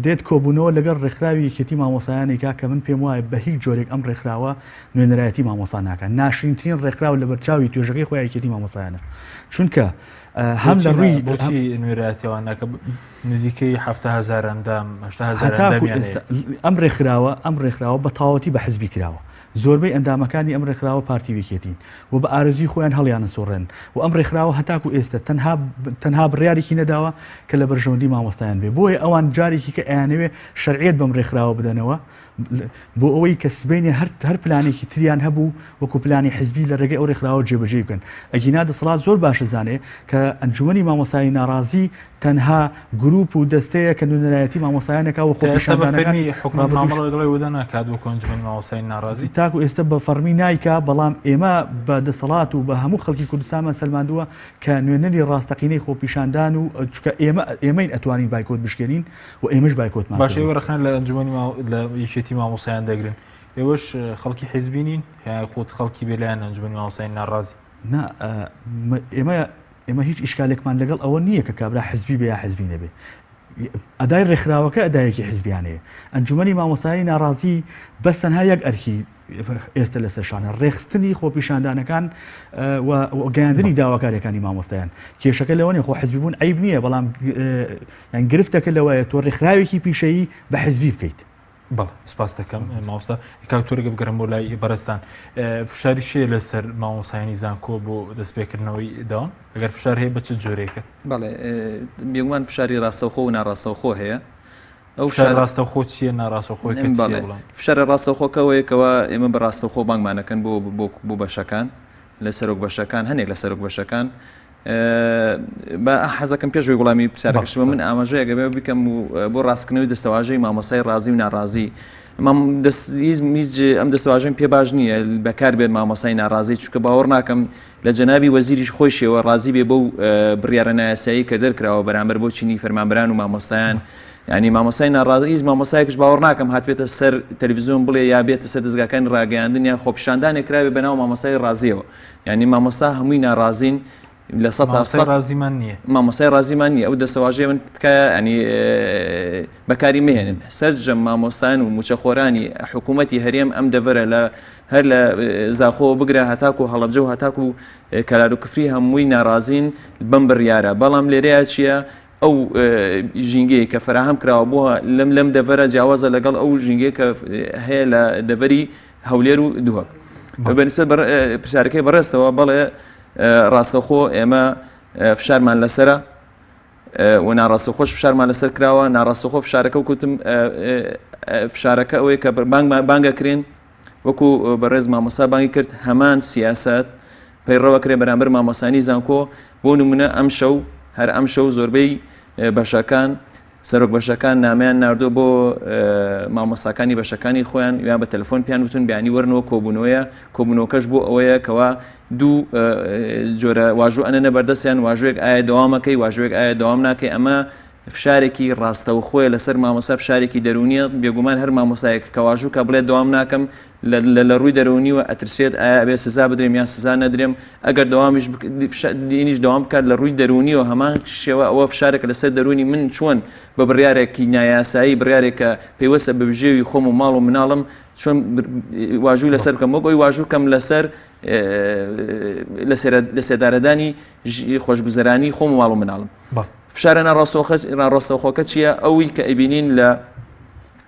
دێت کۆبوونەوە لەگەڵ ڕێکخراوی یەکێتی مامۆسایانێکا کە من پێم وایە بە هیچ جۆرێک ئەم ڕێکخراوە نوێنەرایەتی مامۆسا ناکەن ناشرینترین ڕێکخراو لە بەرچاوی توێژەکەی خۆی یەکێتی مامۆسایانە چونکە هەم لە ڕووی بۆچی نوێنەرایەتیەوە ناکە نزیکەی 7,000 ئەندام 8,000 ئەم ڕێکخراوە بە تاوەتی بە حزبی کراوە زۆربەی ئەندامەکانی ئەم ڕێکخراوە پارتیویکێتین و بە ئارزوی خۆیان هەڵیانە سۆڕێن و ئەم ڕێکخراوە هەتاکو ئێستا تەنها بڕیارێکی نەداوە کە لە بەرژەوەندی مامۆستایان بێ بۆیە ئەوان جارێکی کە ئەیانەوێ شەرعیەت بەم ڕێکخراوە بدەنەوە بۆ ئەوەی کە سبەینێ هەر پلانێکی تریان هەبوو وەکو پلانی حزبی لە ڕێگەی ئەو ڕێکخراوە جێبەجێ بکەن ئەگینا دەسەڵات زۆر باشە زانێ کە ئەنجومەنی مامۆسایی ناڕازی تەنها گروپ و دەستەیە کە نوێنەرایەتی مامۆسایانێکا و خۆپیشاندانەکانی حکومەت مامەڵەگەڵی ودا ناکات بۆ ئەنجومەنی مامۆسایی ناڕازی تاکو ئێستا بە فەرمی نایکا بەڵام ئێمە بە دەسەڵات و بە هەموو خەڵکی کوردستانمان سەلماندووە کە نوێنەری ڕاستەقینەی خۆپیشاندان و چکە ئێمەین ئەتوانین بایکۆت بشکێنین و ئێمەش بایکۆتمان باش ئێوە ڕخنە لە ئەنجومەنی لە یەکێتی مامۆسایان دەگرن ئێوەش خەڵکی حیزبینین خۆت خەڵکی بێلایەن ئەنجومەنی مامۆسایی ناڕازی ئێمە هیچ ئیشکالێکمان لەگەڵ ئەوە نییە کە کابرا حزبی بێ یا حزبی نەبێ ئەدای ڕێکخراوەکە ئەدایەکی حزبیانەیە ئەنجومەنی مامۆسایی ناڕازی بەس تەنها یەک ئەرکی ئێستا لەسەر شانە ڕێخستنی خۆپیشاندانەکان و گەیاندنی داواکاریەکانی مامۆستایان کێشەکە لەوەنێ خۆ حزبی بوون عیب نییە بەڵام گرفتەکە لەوەیە تۆ ڕێکخراوێکی پیشەیی بە حزبی بکەیت بەڵ سپاس دەکەم مامۆستا کاکتۆرەگە بگەڕم بۆ لای بەرزستان فشاری شێ لەسەر مامۆسایانی زانکۆ بۆ دەستپێکردنەوەی داوام ئەگەر فشار هەیە بە چ جۆرێکە بەڵێ بێگومان فشاری ڕاستەوخۆ و ناڕاستەوخۆ هەیە ئەو فشار ڕاستەوخۆ چییە ناڕاستەوخۆی فشارە ڕاستەوخۆکەوەیەکەوە ئێمە بە ڕاستەوخۆ بانگمانەکەن بۆ بەشەکان لە سەرۆک بەشەکان هەنێک لە سەرۆک بەشەکان بە حەزەکەم پێشوی وەڵامی پرسیارەکەشمە من ئاماژەیە گەبێ بکەم و بۆ ڕاستکردنەوەی دەستەواژەی مامۆسای ڕازی و ناڕازی ئەم دەستەواژەم پێ باش نییە بەکار بێت مامۆسای ناڕازی چونکە باوەڕ ناکەم لە جەنابی وەزیریش خۆی شێوە ڕازی بێ بەو بڕیارە نایاسایی کە دەرکراوە بەرامبەر بۆ چینی فەرمانبەران و مامۆستایان ینی مامۆسای ناڕازی مامۆسایەکش باوەڕ ناکەم هاتبێتە سەر تەلەڤیزیۆن بڵێ یا بێتە سەر دەستگاکانی ڕاگەیاندن یا خۆپیشاندانێک کراوێ بەناو مامۆسای ڕازیەوە ینی مامۆستا هەمووی ناڕازین لە ڕازیمان نییە مامۆسای ڕازیمان نیە ئەو دەسەواژەیە من تکایە ینی بەکاری مێنن سەرجەم مامۆستایان و موچەخۆرانی حکوومەتی هەرێم ئەم دەڤەرە لە هەر لە زاخۆ بگرە هەتاکو و هەڵەبجە و هەتاکو و کەلار و کفری هەمووی ناڕازین بەم بڕیارە بەڵام لێرەیە چییە ئەو ژینگەی کە فراهەم کراوە بۆ لەم دەڤەرە جیاوازە لەگەڵ ئەو ژینگەی کە هەیە لە دەڤەری هەولێر و دووەک بەنسبەت پرسیارەکەی بەڕێستەوە بەڵێ ڕاستەخۆ ئێمە فشارمان لەسرە و ناڕاستەخۆش فشارمان لەسەر کراوە ناڕاستەخۆ فشارەکە و کوتم فشارەکە ئەوەیە کە بانگەکرێن وەکو بەڕێز مامۆستا بانگی کرد هەمان سیاست پەیڕەوە کرێ بەرامبەر مامۆسانی زانکۆ بۆ نمونە ئەم شەو هەر ئەم شەو زۆربەی بەشەکان سەرۆک بەشەکان نامیان ناردووە بۆ مامۆستاکانی بەشەکانی خۆیان یان بە تەلەفۆن پیان وتون بیانی وەرنەوە کۆبوونەوەیە کۆبوونەوەکەش بۆ ئەوەیە کەوا دوو جۆرە واژوو ئەنەنە بەردەستیان واژوێک ئایا دەوامەکەی واژوێک ئایا دەوام ناکەی ئەمە فشارێکی ڕاستەوخۆیە لەسەر مامۆستا فشارێکی دەرونیە بێگومان هەر مامۆسایەک کە واژوو کە بڵێت دەوام ناکەم لە ڕووی دەرونیوە ئەترسێت ئایا ئەبێ سزا بدرێم یان سزا نەدرێم ئەگەر دەوامیش دینیش دەوام بکات لە ڕووی دەرونیەوە هەمان شێوە ئەوە فشارێکە لەسەر دەرونی من چۆن بە بڕیارێکی نایاسایی بڕیارێکە پێوەستە بە بژێوی خۆم و ماڵ و مناڵم چۆن واژووی لەسەر بکەم وەکەوەی واژوو کەم لەسەر لە سێدارەدانی خۆشگوزەرانی خۆم و ماڵ و مناڵم فشارە ناڕاستەوخۆکە چییە ئەوەی کە ئەبینین لە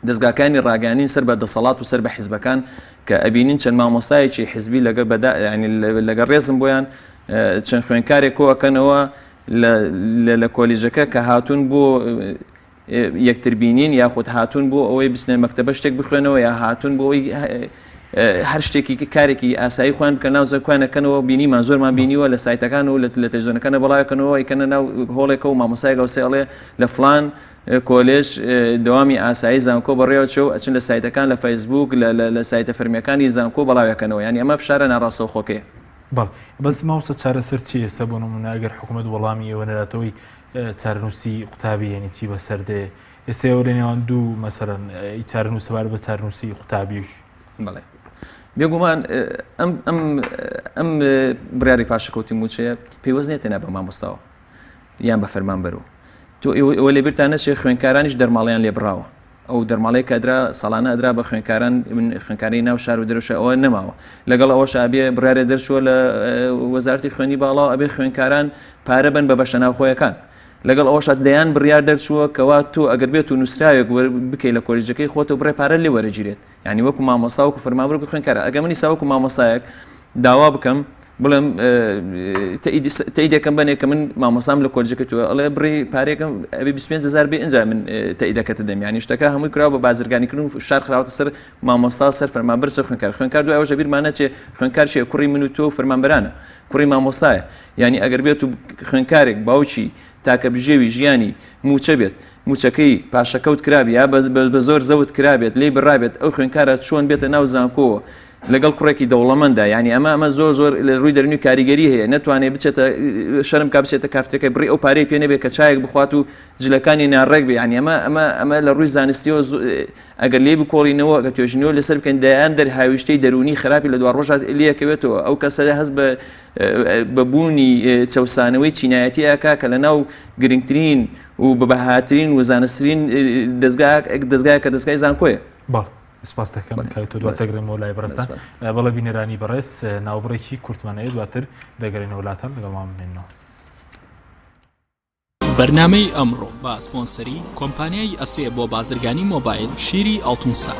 دەستگاکانی ڕاگەیاندن سەر بە دەسەڵات و سەر بە حیزبەکان کە ئەبینین چەند مامۆستایەکی حیزبی لەگەڵ ڕێزم بۆیان چەند خوێنکارێک کۆەکەنەوە لە کۆلیژەکە کە هاتوون بۆ یەکتربینین یاخود هاتوون بۆ ئەوەی بچنێن مەکتەبە شتێک بخوێنەوە یا هاتوون بۆ ئەوەی هەر شتێکی کارێکی ئاسایی خوان بکە ناو زەرکوانەکەنەوە بینیمان زۆرمان بینیوە لە سایتەکان و لە تەلەڤیزیۆنەکانە بەڵاوکەنەوە ئیکەنە ناو هۆڵێکە و مامۆستایەکە وسێڵێ لە فلان کۆلێژ دەوامی ئاسایی زانکۆ بەڕێوە چێ و ئەچن لە سایتەکان لە فەیسبوک لە سایتە فەرمیەکانی زانکۆ بەڵاوەکەنەوە ینی ئەمە فشارە ناڕاستەوخۆکەیە بەڵ بەس ماوسە چارەسەر چی ئێستا بۆ نمونە ئەگەر حکوومەت وەڵامی ئێوە نەداتەوەی چارەنووسی قوتابی یعنی چی بەسەردێ ئێستا ئێوە لە نێوان دوو مەسەرەن چارەنووس سەبارەت بە چارەنووسی قوتابیش بەڵێ بێگومان ئەم بڕیاری پاشەکەوتی موچەیە پێوەست نێت تێنە بە مامۆستاوە یان بە فەرمانبەرەوە تۆ ئەوە لێبیرتان نەچێ خوێنکارانیش دەرماڵیان لێبڕاوە ئەو دەرماڵەیە کە ئەدرا ساڵانە ئەدرا بە خوێنکاران خوێنکاری ناو شار و دەرەوشە ئەوە نەماوە لەگەڵ ئەوەش ئابێ بڕیارێ دەرچووە لە وەزارەتی خوێنی باڵاو ئەبێ خوێنکاران پارە بن بە بەشە ناوخۆیەکان لەگەڵ ئەوەش دەیان بڕیار دەرچووە کەوا تۆ ئەگەر بێت و نووسراوێک بکەیت لە کۆلیژەکەی خۆتە بڕێ پارە لێ وەرەگیرێت ینی وەکو مامۆستا وەکو فەرمانبەر وەکو خوێنکارە ئەگەر منی ساوەکو مامۆستایەک داوا بکەم بڵێم تەیدەکەم بنێ کە من مامۆسام لە کۆلیژەکە تووە ئەڵێ بڕی پارێکم ئەبێ 25,000 بێ ئەنجا من تەیدەکەتە دەم ینی شتەکە هەمووی کراوە بە بازرگانیکردن و شار خراوەتە سەر مامۆستا سەر فەرمانبەر سەر خوێنکار دوای ئەوەش بیرمان نەچێ خوێنکار چیە کوڕی من و تۆ فەرمانبەرانە کوڕی مامۆستایە ینی ئەگەر بێت و خوێنکارێک باوکی تاکە بژێوی ژیانی موچە بێت موچەکەی پاشەکەوت کرابی یا بە زۆر زەوت کرابێت لێ بڕابێت ئەو خوێنکارە چۆن بێتە ناو زانکۆوە لەگەڵ کوڕێکی دەوڵەمەندە ینی ئەمە زۆر لە ڕووی دەرونی کاریگەری هەیە نەتوانێت بچێتە شەرم کا بچێتە کافتەکەی بڕی ئەو پارەی پێ نەبێت کە چایەک بخوات و جلەکانی ناڕێک بێ ینی ئەمە لە ڕووی زانستیەوە ئەگەر لێ بکۆڵینەوە کە توێژنەوە لەسەر بکەن دایان دەرهاویشتەی دەرونی خراپی لە دوار ڕۆژات لەکەوێتەوە ئەو کەسە هەست بە بوونی چەوسانەوەی چینایەتی ئاکا کە لە ناو گرنگترین و بەبەهاترین و زانسترین دەستگای کە دەستگای زانکۆیە. سپاس دەکەم کە تۆ دواتەگرێمەوە لای بەڕێستان بەڵە بینەرانی بەڕێز ناوبڕێکی کورتمانەیە دواتر دەگەڕێنەوە وڵاتان لەگەڵمان بمێنەوە. بەرنامەی ئەمڕۆ بە سپۆنسەری کۆمپانیای ئەسێ بۆ بازرگانی مۆبایل شیری ئەڵتونسا.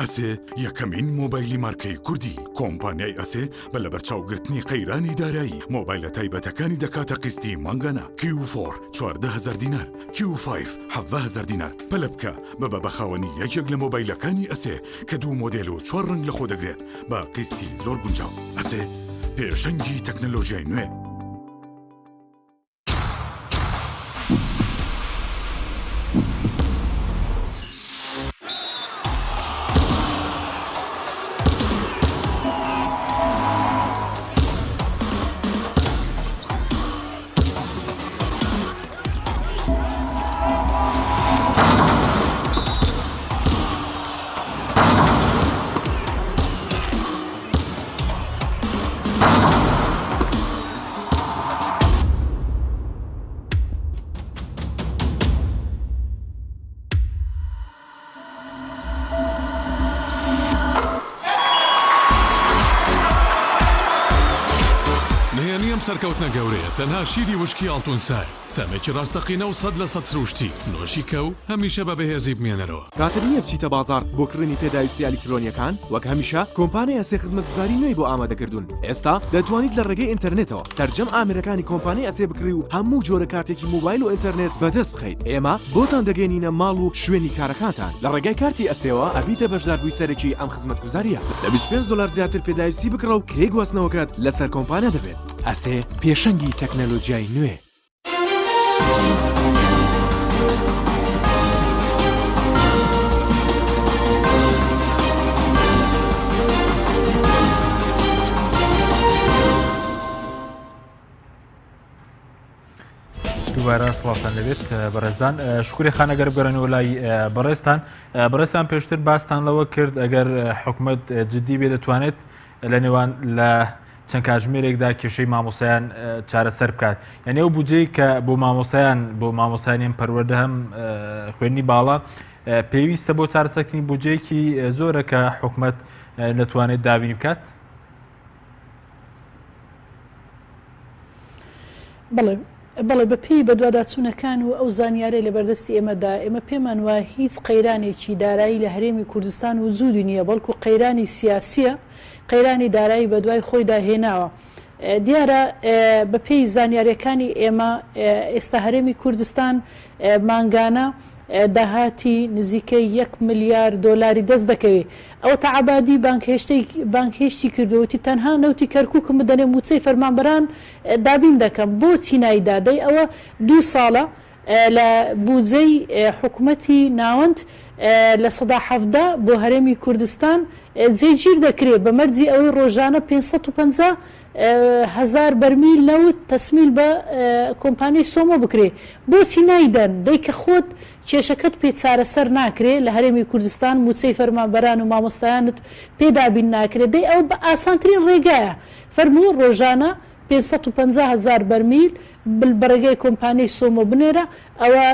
ئەسێ یەکەمین مۆبایلی مارکەی کوردی کۆمپانیای ئەسێ بە لە بەرچاوگرتنی قەیرانی دارایی مۆبایلە تایبەتەکانی دەکاتە قستی مانگانە Q4 14,000 دینار Q5 17,000 دینار پەلە بکە بە بەخاوەنی یەکێک لە مۆبایلەکانی ئەسێ کە 2 مۆدێل و 4 ڕنگ لە خۆ دەگرێت بە قستی زۆر گونجاو ئەسێ پێشەنگی تەکنەلۆژیای نوێ. سەرکەوتنە گەورەیە تەنها شیری وشکی ئاڵتونسای تەمێکی ڕاستەقینە و 100% سروشتی نۆشی کەو هەمیشە بە بەهێزی بمێنەرەوە. کاتە نییە بچیتە بازار بۆ کڕینی پێداویستی ئەلیکترۆنیەکان وەک هەمیشە کۆمپانیای ئەسێ خزمەتگوزاری نوێی بۆ ئامادەکردوون. ئێستا دەتوانیت لە ڕێگەی ئینتەرنێتەوە سەرجەم ئامێرەکانی کۆمپانیای ئەسێ بکڕی و هەموو جۆرە کارتێکی مۆبایل و ئینتەرنێت بەدەست بخەیت. ئێمە بۆتان دەگەینینە ماڵ و شوێنی کارەکانتان لە ڕێگای کارتی ئەسێەوە ئەبیتە بەشداربووی سەرەکی ئەم خزمەتگوزاریە. لە $25 زیاتر پێداویستی بکڕە و کرێ گواستنەوەکەت لەسەر کۆمپانیا دەبێت. ئەسێ پێشەنگی تەکنەلۆژیای نوێ. دوباره سڵاتان لەبێت بەڕێزان شکوری خانەگەر بگەڕێنەوە لای بەڕێستان پێشتر باستان لەوە کرد ئەگەر حکوومەت جددی بێ دەتوانێت لە نێوان لە چەند کاتژمێرێکدا کێشەی مامۆسایان چارەسەر بکات. یعنی ئەو بودجەی کە بۆ مامۆسایان پەروەردە هەم خوێنی باڵا پێویستە بۆ چارەسەرکردنی بودجەیەکی زۆرە کە حکوومەت نەتوانێت دابینی بکات. بەڵێ بەپێی بە دوواداچوونەکان و ئەو زانیارەی لە بەردەستی ئێمەدا ئێمە پێمان وایە هیچ قەیرانێکی دارایی لە هەرێمی کوردستان وجودی نییە بەڵکو قەیرانی سیاسیە قەیرانی دارایی بە دوای خۆیدا هێناوە. دیارە بەپێی زانیاریەکانی ئێمە ئێستا هەرێمی کوردستان مانگانە داهاتی نزیکەی 1 ملیارد دۆلاری دەست دەکەوێت. ئەو تەعابادی بانکهێشتی کردوەتی تەنها نەوتی کەرکووکم بدەنێ موچەی فەرمانبەران دابین دەکەم بۆچی نایدادەی ئەوە 2 ساڵە لە بودجەی حکوومەتی ناوەند لە 170 بۆ هەرێمی کوردستان جێگیر دەکرێت بە مەرجی ئەوەی ڕۆژانە 550,000 بەرمیل نەوت تەسمیل بە کۆمپانیای سۆمۆ بکرێ. بۆچی نایدەن دەی کە خۆت کێشەکەت پێ چارەسەر ناکرێت لە هەرێمی کوردستان موچەی فەرمانبەران و مامۆستایانت پێدابین ناکرێت دەی ئەو بە ئاسانترین ڕێگایە فەرموو ڕۆژانە 550,000 بەرمیل بەڕێگەی کۆمپانیای سۆمۆ بنێرە ئەوە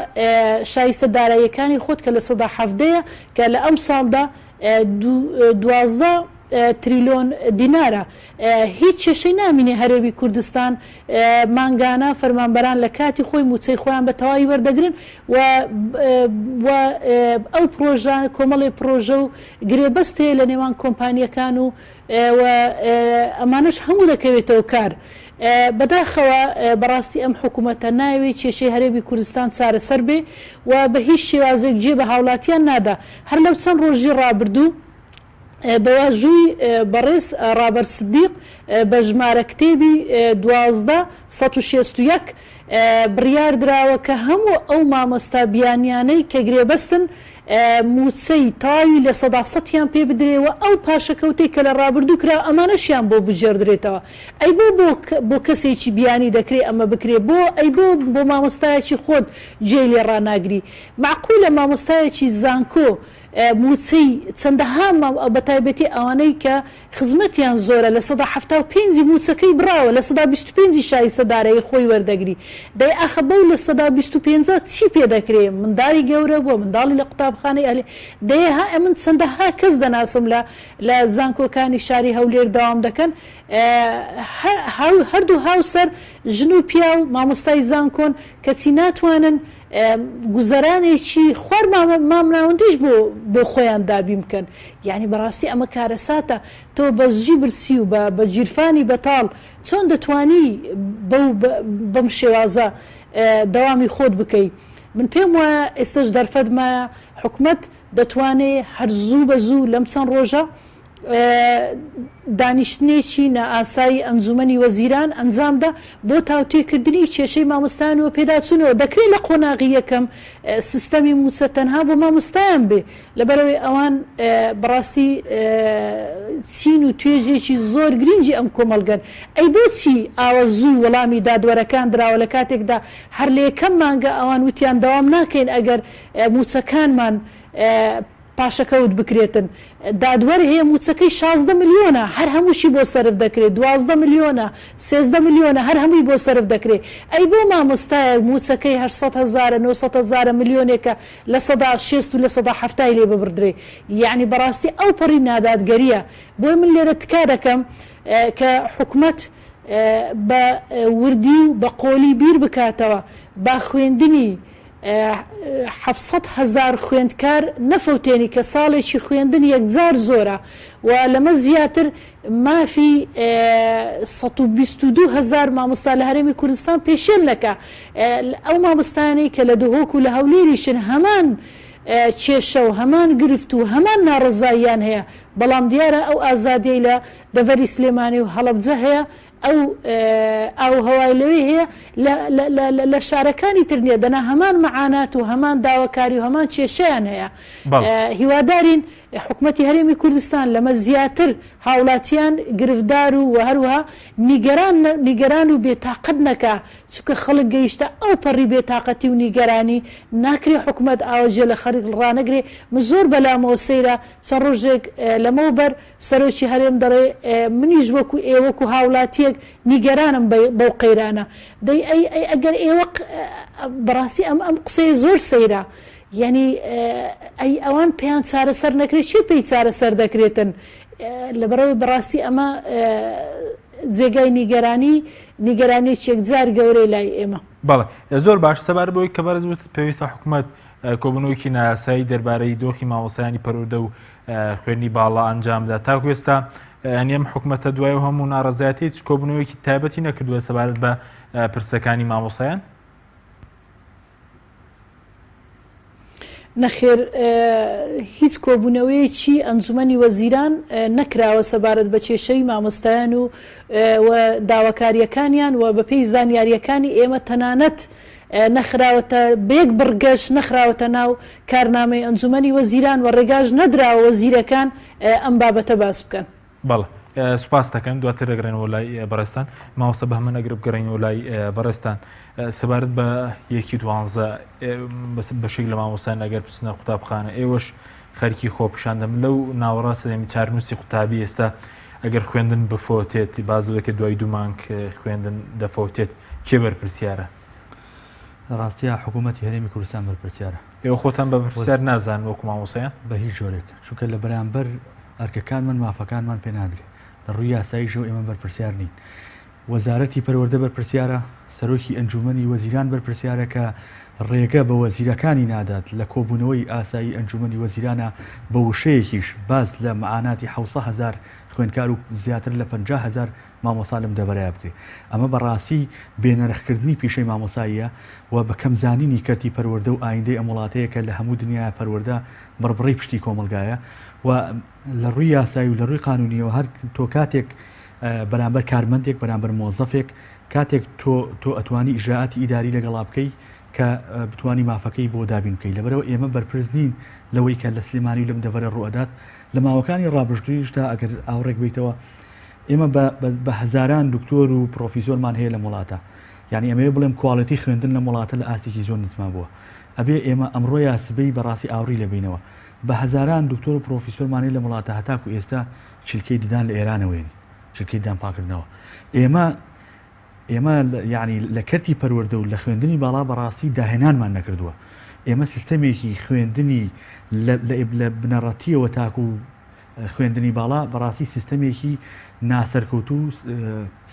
شایستە داراییەکانی خۆت کە لە 170ەیە کە لە ئەم ساڵدا 12 تریلیۆن دینارە. هیچ کێشەی نامینێ هەرێمی کوردستان مانگانە فەرمانبەران لە کاتی خۆی موچەی خۆیان بە تەواوی وەردەگرن و ئەو پرۆژان کۆمەڵی پرۆژە و گرێبەستەیە لە نێوان کۆمپانیەکان و ئەمانش هەموو دەکەوێتەوە کار. بەداخەوە بەڕاستی ئەم حکوومەتە ناوێت کێشەی هەرێمی کوردستان چارەسەر بێ و بە هیچ شێوازێک جێ بە هاوڵاتیان نادا. هەر لەو چەند ڕۆژی ڕابردوو بەواژووی بەڕێز ڕابەرد سدیق بە ژمارە کتێبی 1261 بڕیار دراوە کە هەموو ئەو مامۆستا بیانیانەی کە گرێبەستن موچەی تاوی لە 100%یان پێ بدرێەوە ئەو پاشەکەوتەی کە لە ڕابردوو کرا ئەمانەشیان بۆ بژێردرێتەوە. ئەی بۆ کەسێکی بیانی دەکرێت ئەمە بکرێ ئەی بۆ مامۆستایەکی خۆت جێ لێ ڕناگری. معقولە مامۆستایەکی زانکۆ موچەی چەندەها بە تایبەتی ئەوانەی کە خزمەتیان زۆرە لە 175 موچەکەی براوە لە 125 شایستە دارایی خۆی وەردەگری. دەی ئاخە بەو لە 125 چی پێ دەکرێت منداڵی گەورە بۆ منداڵی لە قوتابخانەی ئەلی دەیها ئەمن چەندەها کەس دەناسم لە زانکۆکانی شاری هەولێر داوام دەکەن هەردوو هاوسەر ژن و پیا و مامۆستای زانکۆن کەچی ناتوانن گوزەرانێکی خوار مامناوەندیش بۆ خۆیان دابی بکەن یعنی بەڕاستی ئەمە کارەساتە تۆ بەزژی برسی و بە گیرفانی بەتاڵ چۆن دەتوانی بەم شێوازە دەوامی خۆت بکەیت. من پێم وایە ئێستش دەرفەتمایە حکومت دەتوانێت هەر زوو بە زوو لەم چەند ڕۆژە دانیشتنێکی نائاسایی ئەنجومەنی وەزیران ئەنجامدا بۆ تاوتێکردنی کێشەی مامۆستایانەوە پێداچوونەوە. دەکرێت لە قۆناغی یەکەم سیستەمی موچە تەنها بۆ مامۆستایان بێ لەبەرەوەی ئەوان بەڕاستی چین و توێژێکی زۆر گرنگی ئەم کۆمەلگەن. ئەی بۆچی ئاوە زوو وەڵامی دادوەرەکان دراوە لە کاتێکدا هەر لە یەکەم مانگە ئەوان وتیان دەوام ناکەین ئەگەر موچەکانمان پاشەکەوت بکرێتن. دادوەر هەیە موچەکەی 16 ملیۆنە هەر هەمووشی بۆ سرف دەکرێت، 12 ملیۆنە 13 ملیۆنە هەر هەمووی بۆ سرف دەکرێت. ئەی بۆ مامۆستایە موچەکەی 800,000 900,000 ملیۆنێکە لە 160 و لە 170 لێ ببردرێ. یعنی بەڕاستی ئەو پەڕی نادادگەریە. بۆی من لێرە تکا دەکەم کە حکومەت بە وردی و بە قۆلی بیر بکاتەوە با خوێندنی 700,000 خوێندکار نەفەوتێنی کە ساڵێکی خوێندن یەکجار زۆرە و لەمە زیاتر مافی 122,000 مامۆستا لە هەرێمی کوردستان پێشێن نەکە. ئەو مامۆستانەی کە لە دهۆک و لە هەولێریشن هەمان کێشە و هەمان گرفت و هەمان ناڕزاییان هەیە، بەڵام دیارە ئەو ئازادیەی لە دەڤەری سلێمانی و هەڵەبجە هەیە، ئەو هەوای لەوێ هەیە لە شارەکانی تر نییە. دەنا هەمان مەعانات و هەمان داواکاری و هەمان کێشەیان هەیە. هیوادارین حکومەتی هەرێمی کوردستان لەمە زیاتر هاوڵاتیان گرفتدار و هەروەها نیگەران و بێتاقەت نەکا، چونکە خەڵک گەیشتە ئەو پەڕی بێتاقەتی و نیگەرانی ناکرێ حکومەت ئاوەژێ لە خەریک ڕانەگرێ. من زۆر بەلامەوە سەیرە چەند ڕۆژێک لەمەوبەر سەرۆکی هەرێم دەڕێ منیش وەکو ئێوەکو هاوڵاتیەک نیگەرانم بەو قەیرانە. دەی ئەگەر ئێوە بەڕاستی ئەم قسەی زۆر سەیرە، یعنی ئەی ئەوان پێیان چارەسەر نەکرێت چی پێی چارەسەر دەکرێتن. لەبەرەوەی بەڕاستی ئەمە جێگای نیگەرانێکی یەکجار گەورەی لای ئێمە. بەڵێ زۆر باش سەبار بۆی کە بەرز وت پێویستە حکومەت کۆبنەوەیکی نایاسایی دەربارەی دۆخی مامۆستایانی پەروەردە و خوێنی باڵا ئەنجامدا. تاکو ئێستا ئەم حکومەتە دوای و هەموو ناڕەزایەتی هیچ کۆبنەوەیکی تایبەتی نەکردووە سەبارەت بە پرسەکانی مامۆستایان؟ نەخێر هیچ کۆبوونەوەیەکی ئەنجومەنی وەزیران نەکراوە سەبارەت بە کێشەی مامۆستایان و داواکاریەکانیان و بەپێی زانیاریەکانی ئێمە تەنانەت نەخراوەتە بێک بڕگەشت نەخراوەتە ناو کارنامەی ئەنجومەنی وەزیران و ڕێگاژ نەدراوە وەزیرەکان ئەم بابەتە باس بکەن. بەڵێ سوپاس دەکەن دواتر دەگرێنەوە لای بەڕێستان. ماوەسە بە هەمە نەگرب گەڕێنەوە لای بەڕێستان سەبارەت بە 1/12 بەشێک لە مامۆستایان ئەگەر بچنە قوتابخانە ئێوەش خەریکی خۆپیشاندەم لەو ناوەڕاستە دەمی چارنووسی قوتابی ئێستا ئەگەر خوێندن بفۆتێت بازوو دەکە دوای 2 مانگ خوێندن دەفەوتێت کێ بەرپرسیارە؟ ڕاستیە حکوومەتی هەرێمی کوردستان بەرپرسیارە. ئێوە خۆتان بە بەرپرسیار نازان وەکو مامۆستایان بە هیچ جۆرێک، چونکە لە بەرامبەر ئەرکەکانمان مافەکانمان پێ نادرێت. لە ڕووی یاساییشەوە ئێمە بەرپرسیار نین. وەزارەتی پەروەردە بەرپرسیارە، سەرۆکی ئەنجومەنی وەزیران بەرپرسیارە کە ڕێگە بە وەزیرەکانی نادات لە کۆبوونەوەی ئاسایی ئەنجومەنی وەزیرانە بە وشەیەکیش باز لە مەعاناتی 700,000 خوێندکار و زیاتر لە 50,000 مامۆستا لەم دەبەرای بکرێت. ئەمە بەڕاستی بێنەرخکردنی پیشەی مامۆساییە و بە کەمزانینی کەرتی پەروەردە و ئایندەی ئەم وڵاتەیە کە لە هەموو دنیای پەروەردە بڕبڕی پشتی کۆمەلگایە و لە ڕووی یاسایی و لە ڕووی قانونیەوە هەر تۆ کاتێک بەرامبەر کارمەندێک بەرامبەر مۆزەفێک کاتێک تۆ ئەتوانی ئیجراعاتی ئیداری لەگەڵا بکەی کە بتوانی مافەکەی بۆ دابین بکەی. لەبەرەوە ئێمە بەرپرس نین لەوەی کە لە سلێمانی لەم دەڤەرە ڕوئەدات. لە ماوەکانی ڕابژدویشدا ئەگەر ئاوڕێک بیتەوە ئێمە بە هەزاران دکتۆر و پرۆفیسۆرمان هەیە لە وڵاتە، یعنی ئەمەیە بڵێم کواڵەتی خوێندن لە وڵاتە لە ئاسێکی زۆر نزما بووە. ئەبێ ئێمە ئەمڕۆ یاسبەی بەڕاستی ئاوری لەبینەوە بە هەزاران دکتۆر و پرۆفیسۆرمان هەیە لە وڵاتە هەتاکو ئێستا چلکەی ددان لە ئێرانەوەی چلکەی دامپاکردنەوە. ئێمە یعنی لە کەرتی پەروەردە و لە خوێندنی باڵا بەڕاستی داهێنانمان نەکردووە. ئێمە سیستەمێکی خوێندنی لە بنەڕەتیەوە تاکو خوێندنی باڵا بەڕاستی سیستەمێکی ناسەرکەوت و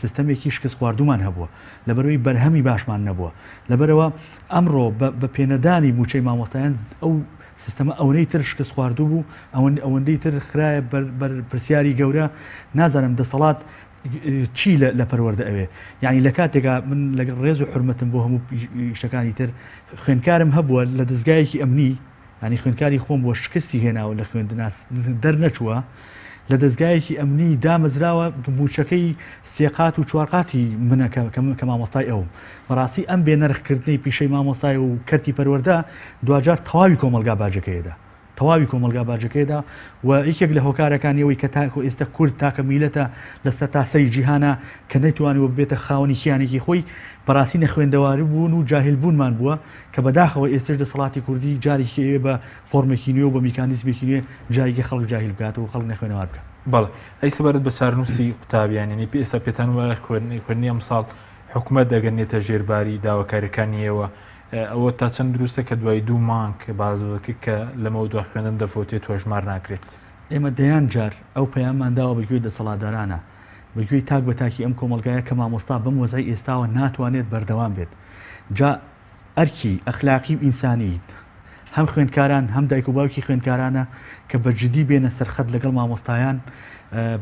سیستەمێکی شکست خواردومان هەبووە، لەبەرەوەی بەرهەمی باشمان نەبووە. لەبەرەوە ئەمڕۆ بە پێنەدانی موچەی مامۆستایان ئەو سیستەمە ئەوەی تر شکست خواردوو بوو ئەوەندەی تر خراە پرسیاری گەورە نازانم دەسەڵات چی لە پەروەردە ئەوێ یعنی لە کاتێکا من لەگەڵ ڕێز و حرمەتم بۆ هەموو شتەکانی تر خوێندکارم هەبووە لە دەستگایەکی ئەمنی ینی خوێندکاری خۆم بۆ شکستی هێناوە لە خوێندناس دەرنەچووە لە دەستگایەکی ئەمنی دامەزراوە موچەکەی سێقات و چوارقاتی منە کە مامۆستای ئەوم بەڕاستی ئەم بێنەرخکردنی پیشەی مامۆستای و کەرتی پەروەردە دوجار تەواوی کۆمەلگا باجەکەیدا تەواوی کۆمەلگا باجەکەیدا و یەکێک لە هۆکارەکانیەوەی کە تاکو ئێستا کورد تاکە میلەتە لەسەر تاسەری جیهانە کە نەیتوانیوە ببێتە خاوەنی خیانێکی خۆی بەڕاستی نەخوێندەواری بوون و جاهل بوونمان بووە کە بەداخەوە ئێستش دەسەڵاتی کوردی جارێکی بە فۆرمێکی نوێ و بە میکانیزمێکی نوێ جایێکی خەڵک جاهل بکات و خەڵک نەخوێنەوار بکات. بەڵێ ئەی سەبارەت بە چارنووسی قوتابیانی ئێستا پێتان وایە خوێندنی ئەمساڵ حکوومەت دەگەنێتە ژێرباری داواکاریەکانیەوە ئەوە تا چەند دروستە کە دوای 2 مانگ بازوەکە کە لەمە دو خوێندن دەفۆتێت توێژمار ناکرێت. ئێمە دەیان جار ئەو پەیاممانداوە بەگوێی دەسەڵاتدارانە بەگوێی تاک بە تاکی ئەم کۆمەلگایە کە مامۆستا بەم وەزای ئێستاوە ناتوانێت بەردەوام بێت جا ئەرکی ئەخلاقی و ئینسانیت هەم خوێندکاران هەم دایک و باوکی خوێندکارانە کە بەجددی بێنە سەرخەت لەگەڵ مامۆستایان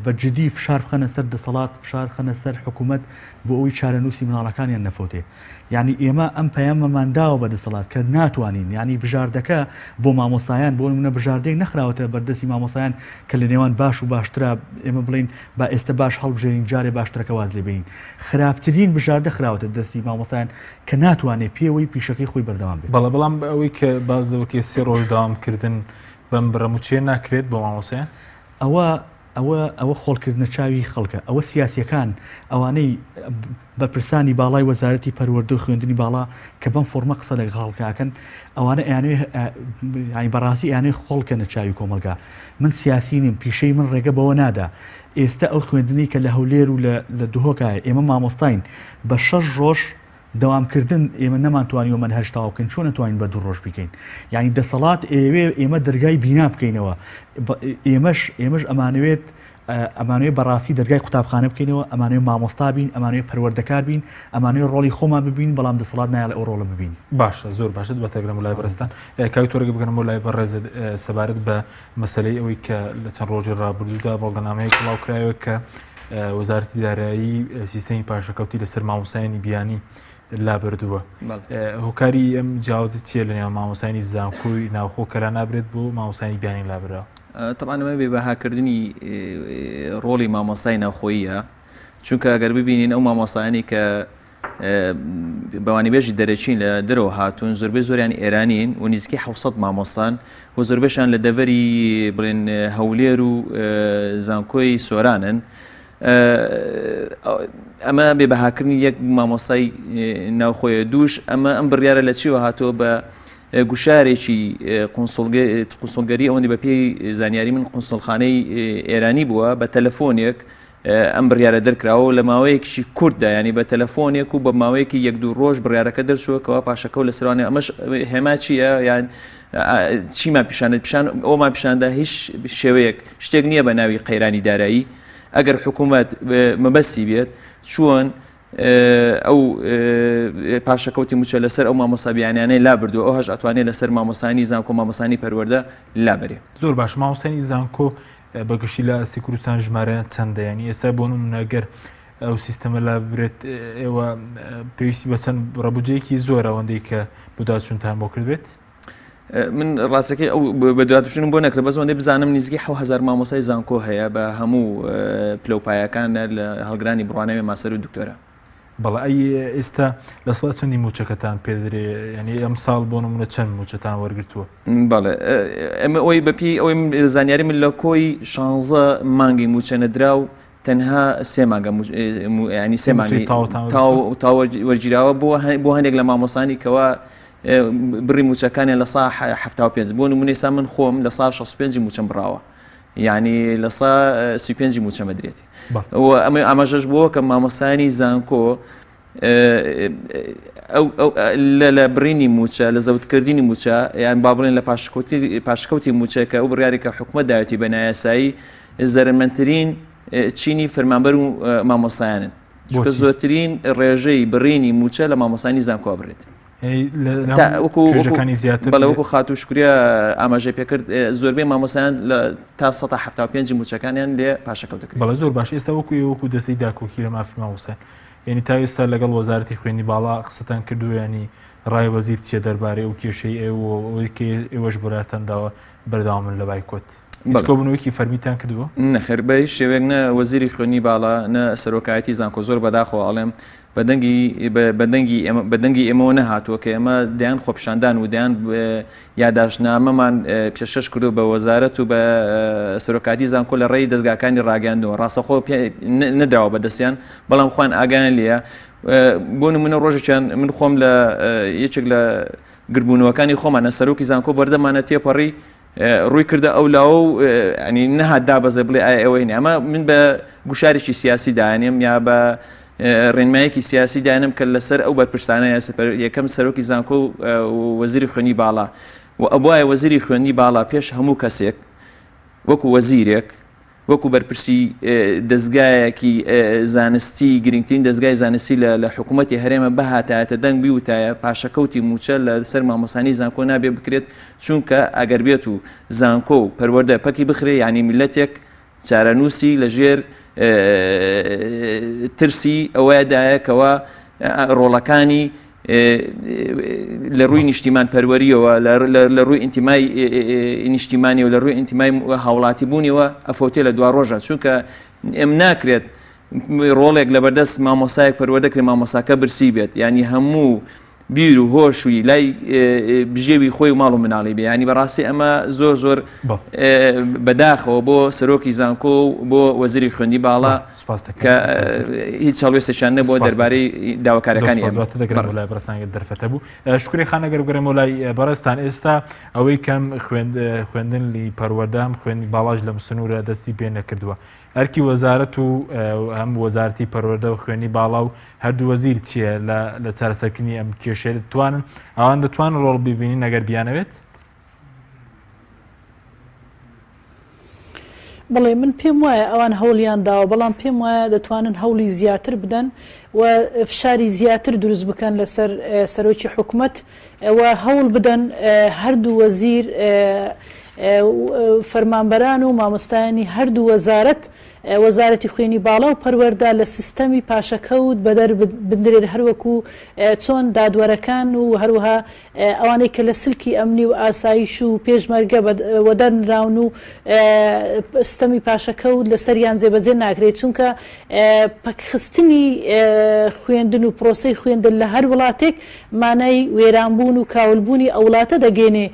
بەجددی فشار بخەنە سەر دەسەڵات فشار خەنە سەر حکوومەت بۆ ئەوی چارەنووسی مناڵەکانیان نەفۆتێ یعنی ئێمە ئەم پەیامەمانداوە بە دەسەڵات کە ناتوانین ینی بژاردەکە بۆ مامۆسایان بۆ نمونە بژاردەی نەخراوەتە بەردەستی مامۆسایان کە لە نێوان باش و باشترا ئێمە بڵین با ئێستا باش هەڵبژێرین جارێ باشترەکە واز لێ بین خراپترین بژاردە خراوەتە دەستی مامۆسایان کە ناتوانێت پێوەی پیشەکەی خۆی بەردەوام بێت. بەڵام ئەوەی کە باز دەوەکە 3 ڕۆژ داوامکردن بەم بڕەموچێ ناکرێت بۆ مامۆسایان ئەوە خۆڵکردنە چاوی خەڵکە ئەوە سیاسیەکان ئەوانەی بەپرسانی باڵای وەزارەتی پەروەردە و خوێندنی باڵا کە بەم فۆرمە قسە لە خەڵکاکەن ئەوانە ئەیانوێ بەڕاستی ئەیانوێ خۆڵکە نەچاوی کۆمەلگا من سیاسی نیم پیشەی من ڕێگە بەوە نادا ئێستا ئەو خوێندنی کە لە هەولێر و لە دوهۆکایە ئێمە مامۆستاین بە 6 ڕۆژ دەوامکردن ئێمە نەمانتوانیوە من هەشتاو بکەین چۆن نتوانین بە 2 ڕۆژ بکەین یعنی دەسەڵات ئێمە دەرگای بینا بکەینەوە ئێمەش ئەمانوێت بەڕاستی دەرگای قوتابخانە بکەینەوە ئەمانوێ مامۆستا بین ئەمانوێ پەروەردەکار بین ئەمانوێ ڕۆڵی خۆمان ببین بەڵام دەسەڵات نایە لە ئەو ڕۆڵە ببین. باشە زۆر باشت بەتەگرم لای بەرزستان کاوی تۆرەگە بگەنم لای بەڕێز سەبارەت بە مەسەلەی ئەوەی کە لە چەند ڕۆژی ڕابردوودا بەڵگەنامەیەک بڵاوکرایەوە کە وەزارەتی دارایی سیستەمی پاشەکەوتی لەسەر مامۆسایانی بیانی لابردووە هۆکاری ئەم جیاوازی چیە لە نێو مامۆسایانی زانکۆی ناوخۆ کەرا نابرێت بۆ مامۆسایانی بیانی لابرەوە. طبعا ئەمە بێبەهاکردنی ڕۆڵی مامۆسای ناوخۆییە چونکە ئەگەر ببینین ئەو مامۆسایانی کە بەوانی بێژی دەرەچین لە دەرەوە هاتوون زۆربەی زۆریان ئێرانین و نزیکی 700 مامۆستان و زۆربەیشان لە دەڤەری بڵێن هەولێر و زانکۆی سۆرانن ئەمە بێبەهاکردنی یەک مامۆسای ناوخۆیە دووش ئەمە ئەم بڕیارە لە چیوە هاتۆ بە گوشارێکی قونسڵگەری ئەوەندی بە پێی زانیاری من قونسڵخانەی ئێرانی بووە بە تەلەفۆنێک ئەم بڕیارە دەرکراوە لە ماوەیەکی کورتدا ینی بە تەلەفۆنێک و بە ماوەیەکی 1-2 ڕۆژ بڕیارەکە دەرچووەکەوە پاشەکە و لە سەروانێ ئەمەش هێما چییە یان چیمان پیشان ئەومان پیشاندا هیچ شێوەیەک شتێک نییە بە ناوی قەیرانی دارایی ئەگەر حکوومەت مەبەستی بێت چۆن ئەو پاشەکەوتی موچە لەسەر ئەو مامۆسابیانیانەی لابردو ئەو هەش ئەتوانێت لەسەر مامۆسانی زانکۆ مامۆسانی پەروەردە لابرێ. زۆر باش مامۆسانی زانکۆ بەگشتی لە ئەستی کوردستان ژمارە چەندە ینی ئێستا بۆ نمونەگەر ئەو سیستەمە لابرێت ئێوە پێویستی بە چەند ڕەبوجەیەکی زۆر ئەوەندەی کە بۆ دادچوونتان بۆ کرد بێت. من ڕاستەکەی ئەو بە دواتشتنم بۆ نەکرد بە زۆندەی بزانم نزیکی 7000 مامۆسای زانکۆ هەیە بە هەموو پلەپایەکانە لە هەڵگرانی بڕوانەوەی ماسەر و دکتۆرە. بەڵێ ئەی ئێستا لە سڵات چەندی موچەکەتان پێدرێ ینی ئەم ساڵ بۆ نمونە چەند موچەتان وەرگرتووە؟ بەڵێ ئەمە ئەوی بەپی ئەوەی زانیاری من لە کۆی 16 مانگی موچە نەدراو تەنها 3 مانگە ینی 3 مانگی تاو وەرگیراوە بۆ هەندێک لە مامۆسانی کەوا بڕی موچەکانیان لە سا 75 بۆ نمونەی سا من خۆم لە سا 65 موچەم بڕاوە یعنی لە سا 35 موچە مەدرێتی ئەمەژەش بووە کە مامۆسانی زانکۆ لە بڕینی موچە لە زەوتکردنی موچە یان با بڵێن لە پاشکەوتی موچەکە ئەو بڕیارێکە حکوومەت داوەتی بە نایاسایی زەرمەندترین چینی فەرمانبەر و مامۆسایانن چونکە زۆرترین ڕێژەی بڕینی موچە لە مامۆسانی زانکۆ بڕێت. وەکوێژەکانی زیاتر بەڵێ وەکو خات و شکریە ئاماژەی پێکرد زۆربەی مامۆسایان تا 175 موچەکانیان لێ پاشەکەوت دەکرێت. بەڵێ زۆر باش ئێستا وەکو دەستەی داکۆکی لە مافی مامۆسای یعنی تا ئێستا لەگەڵ وەزارەتی خوێنی باڵا قسەتان کردو ینی ڕای وەزیر چیە دەربارەی ئەو کێشەی ئێوەش بڕاتەنداوە بەرداوامن لە بایکۆت کۆبنەوەیکی فەرمیتان کردووە؟ نەخێر بە هیچ شێوێک نە وەزیری خوێنی باڵا نە سەرۆکایەتی زانکۆ زۆر بەداخۆ ئەڵێم بەدەنگی ئێمەوە نەهاتووە کە ئێمە دەیان خۆپشاندان و دەیان یاداشنامەمان پێشەش کردو بە وەزارەت و بە سەرۆکاتی زانکۆ لە ڕێی دەستگاکانی ڕاگەاندەوە ڕاستەخۆ نەداوە بەدەستیان بەڵام خوان ئاگیان لێە بۆ نمونە ڕۆژێکیان من خۆم لە یەکێک لە گربوونەوەکانی خۆمانە سەرۆکی زانکۆ بەردەمانە تێپەڕی ڕووی کردە ئەو لاوە و ینی نەهات دابەزە بڵێ ئایا ئەوەی هێنێ ئەمە من بە گوشارێکی سیاسی داهێنم یا بە ڕێنمایەکی سیاسی داێنم کە لەسەر ئەو بەرپرسانە یەکەم سەرۆکی زانکۆ و وەزیری خوێنی باڵا و ئەبوایە وەزیری خوێنی باڵا پێش هەموو کەسێک وەکو وەزیرێک وەکو بەرپرسی دەستگایەکی زانستی گرنگترین دەستگای زانستی لە حکوومەتی هەرێمە بەهاتایەتە دەنگ بیوتایە پاشەکەوتی موچە لە سەر مامۆسانی زانکۆ نابێ بکرێت چونکە ئەگەر بێت و زانکۆ و پەروەردە پەکی بخرێ ینی میلەتێک چارەنووسی لەژێر ترسی ئەوەیەدایەکەوە ڕۆڵەکانی لە ڕووی نیشتیمان پەروەریەوە لە ڕووی ئینتیمای نیشتیمانی و لە ڕووی ئینتیمای هاوڵاتی بوونیەوە ئەفۆتێ لە دوا ڕۆژە چونکە ئەم ناکرێت ڕۆڵێک لە بەردەست مامۆسایەک پەروەردەکرێ مامۆساکە برسی بێت ینی هەموو بیر و هۆشوی لای بژێوی خۆی و ماڵ و مناڵی بێ ینی بەڕاستی ئەمە زۆر بەداخەوە بۆ سەرۆکی زانکۆ و بۆ وەزیری خوێندی باڵا کە هیچ هەڵوێستێکیان نەبووە دەربارەی داواکاریەکانی لای بەرزانگە دەرفەتە بوو. شکری خانەگەر بگەڕێمەوە لای بەڕێستان ئێستا ئەوەی کەم خوێندن لی پەروەردەم خوێندی باڵاش لە سنوورە دەستی پێ نەکردووە ئەرکی وەزارەت و هەم وەزارەتی پەروەردە و خوێنی باڵا و هەردوو وەزیر چییە لە چارەسەرکردنی ئەم کێشەیە دەتوانن ئەوان دەتوانن ڕۆڵ ببینین ئەگەر بیانەوێت؟ بڵێ من پێم وایە ئەوان هەوڵیان داوە بەڵام پێم وایە دەتوانن هەوڵی زیاتر بدەن و فشاری زیاتر دروست بکەن لەسەر سەرۆکی حکوومەت و هەوڵ بدەن هەردوو وەزیر فەرمانبەران و مامۆستایانی هەردوو وەزارەت وەزارەتی خوێنی باڵا و پەروەردە لە سیستەمی پاشەکەوت بەدەر بندرێت هەروەکو چۆن دادوەرەکان و هەروەها ئەوانەی کە لە سلکی ئەمنی و ئاسایش و پێشمەرگە وەدەرنراون و سیستەمی پاشەکەوت لەسەریان جێبەجێ ناکرێت چونکە پەکخستنی خوێندن و پرۆسەی خوێندن لە هەر وڵاتێک مانای وێرانبوون و کاولبوونی ئەو وڵاتە دەگەێنێ.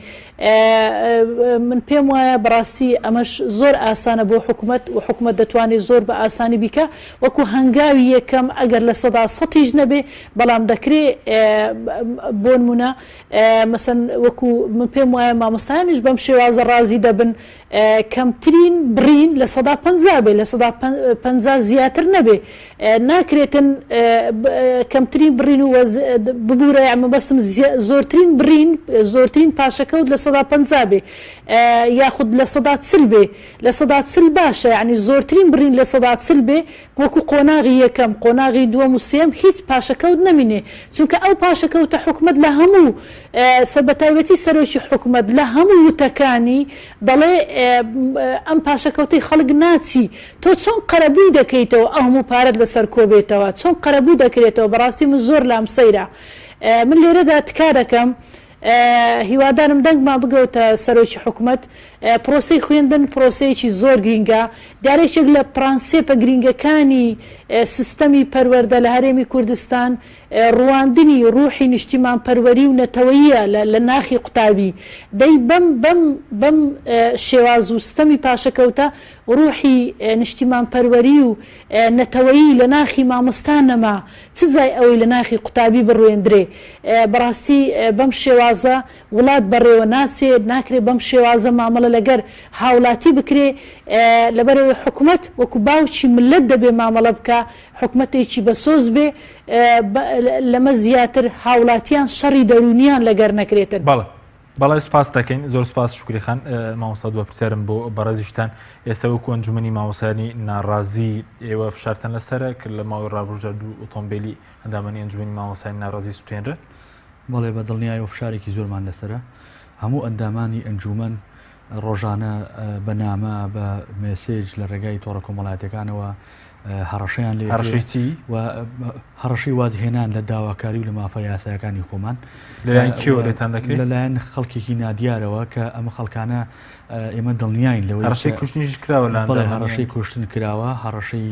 من پێم وایە بەڕاستی ئەمەش زۆر ئاسانە بۆ حکوومەت و حکوومەت دەتوانێت زۆر بە ئاسانی بیکە وەکو هەنگاوی یەکەم ئەگەر لە 100% نەبێ بەڵام دەکرێت بۆ نمونە مەسەن وەکو من پێم وایە مامۆستایانیش بەم شێوازە ڕازی دەبن کەمترین بڕین لە 150 بێ لە 150 زیاتر نەبێ ناکرێتن کەمترین بڕین و ببوورە ئەمە بەسم زۆرترین بڕین زۆرترین پاشەکەوت لە 150 بێ یاخود لە 140 بێ لە 140 باشە یعنی زۆرترین بڕین لە 140 بێ وەکو قۆناغی یەکەم قۆناغی دووەم و سێم هیچ پاشەکەوت نەمینێ چونکە ئەو پاشەکەوتە حکوومەت لە هەموو سەربەتایبەتی سەرۆکی حکوومەت لە هەموو وتەکانی دەڵێ ئەم پاشەکەوتەی خەڵک ناچی تۆ چۆن قەرەبووی دەکەیتەوە ئەو هەموو پارەت لەسەر کۆ بێتەوە چۆن قەرەبوو دەکرێتەوە بەڕاستی من زۆر لام سەیرە من لێرەدا تکا دەکەم هیوادارم دەنگمان بگەوتە سەرۆکی حکوومەت پرۆسەی خوێندن پرۆسەیەکی زۆر گرینگە دیارێکێک لە پرانسێپە گرینگەکانی سیستەمی پەروەردە لە هەرێمی کوردستان ڕواندنی ڕوحی نیشتیمان پەروەری و نەتەوەییە لە ناخی قوتابی دەی بەم شێواز و سیستەمی پاشەکەوتە ڕوحی نیشتیمان پەروەری و نەتەوەیی لە ناخی مامۆستا نەما چ جای ئەوەی لە ناخی قوتابی بڕوێندرێ بەڕاستی بەم شێوازە وڵات بەڕێوە ناچێت ناکرێت بەم شێوازە مامەڵە لەگەر هاوڵاتی بکرێ لەبەرەوەی حکوومەت وەکو باوکی ملت دەبێ مامەڵە بکە حکوومەتێکی بەسۆز بێ لەمە زیاتر هاوڵاتیان شەڕی دەرونیان لەگەر نەکرێتن. بەڵای سوپاس دەکەین زۆر سوپاس شکری خان مامۆستا دووە پرسیارم بۆ بەڕێزیشتان ئێستا وەکو ئەنجومەنی مامۆسایانی ناڕازی ئێوە فشارتان لەسەرە کرد لە ماوەی ڕابردوو ئۆتۆمبیلی ئەندامەنی ئەنجومەنی مامۆسایانی ناڕازی سوتێنرە بەڵێ بە دڵنیایی و فشارێکی زۆرمان لەسرە هەموو ئەندامانی ئەنجومەن ڕۆژانە بەنامە بە مێسێج لە ڕێگای تۆڕە کۆمەڵایەتەکانەوە هەڕەشەیان لێ هەڕەشەی وازهێنان لە داواکاری و لە مافە یاسایەکانی خۆمان لەلایەن خەڵکێکی نادیارەوە کە ئەمە خەڵکانە ئێمە دڵنیاین لەوەی هەڕەشەی کوشتنیش کراوە بەڵێ هەڕەشەی کوشتن کراوە هەڕەشەی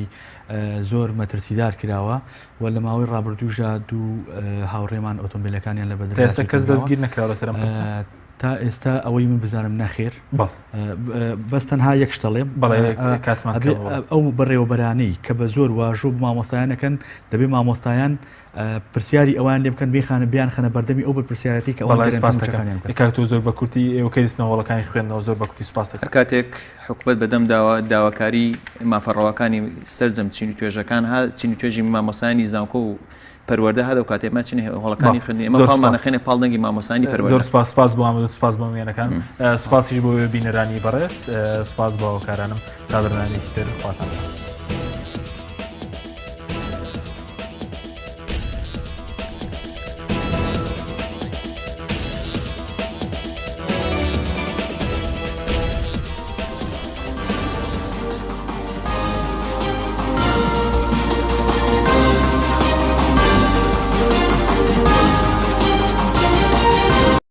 زۆر مەترسیدار کراوە و لە ماوەی ڕابردووژە دوو هاوڕێمان ئۆتۆمبیلەکانیان لە بەدرێ ئێستا کەس دەستگیر نەکراوە سەرم تا ئێستا ئەوەی من بزانم نەخێر بەس تەنها یەک شتەڵێم ئەو بەڕێوەبەرانەی کە بە زۆر واژوو مامۆستایانەکەن دەبێ مامۆستایان پرسیاری ئەوان لێ بکەن بێخانە بیان خەنە بەردەمی ئەو پرسیارەتی کە کاتۆ زۆر بە کورتی ئێوەکەی دەستنەوەڵەکانی خوێندنەوە زۆر بە کورتی سوپاس هەر کاتێک حکومەت بەدەم داواکاری مافەڕەوەکانی سەرجەم چینی توێژەکان چینی توێژی مامۆسانی زانکۆ و پەروەردە هەدە و کاتێمە چنی هەوڵەکانی خوێندنی ئەمە پاڵمانەخێنێ پاڵدەنگی مامۆسانی پەروەردە زۆر سپاس بۆ ئەمە سپاس بۆ میێنەکان سپاسیش بۆ بینەرانی بەڕێز سپاس بۆ هاوکارانم تا بەرنامەیەکی تر خواتان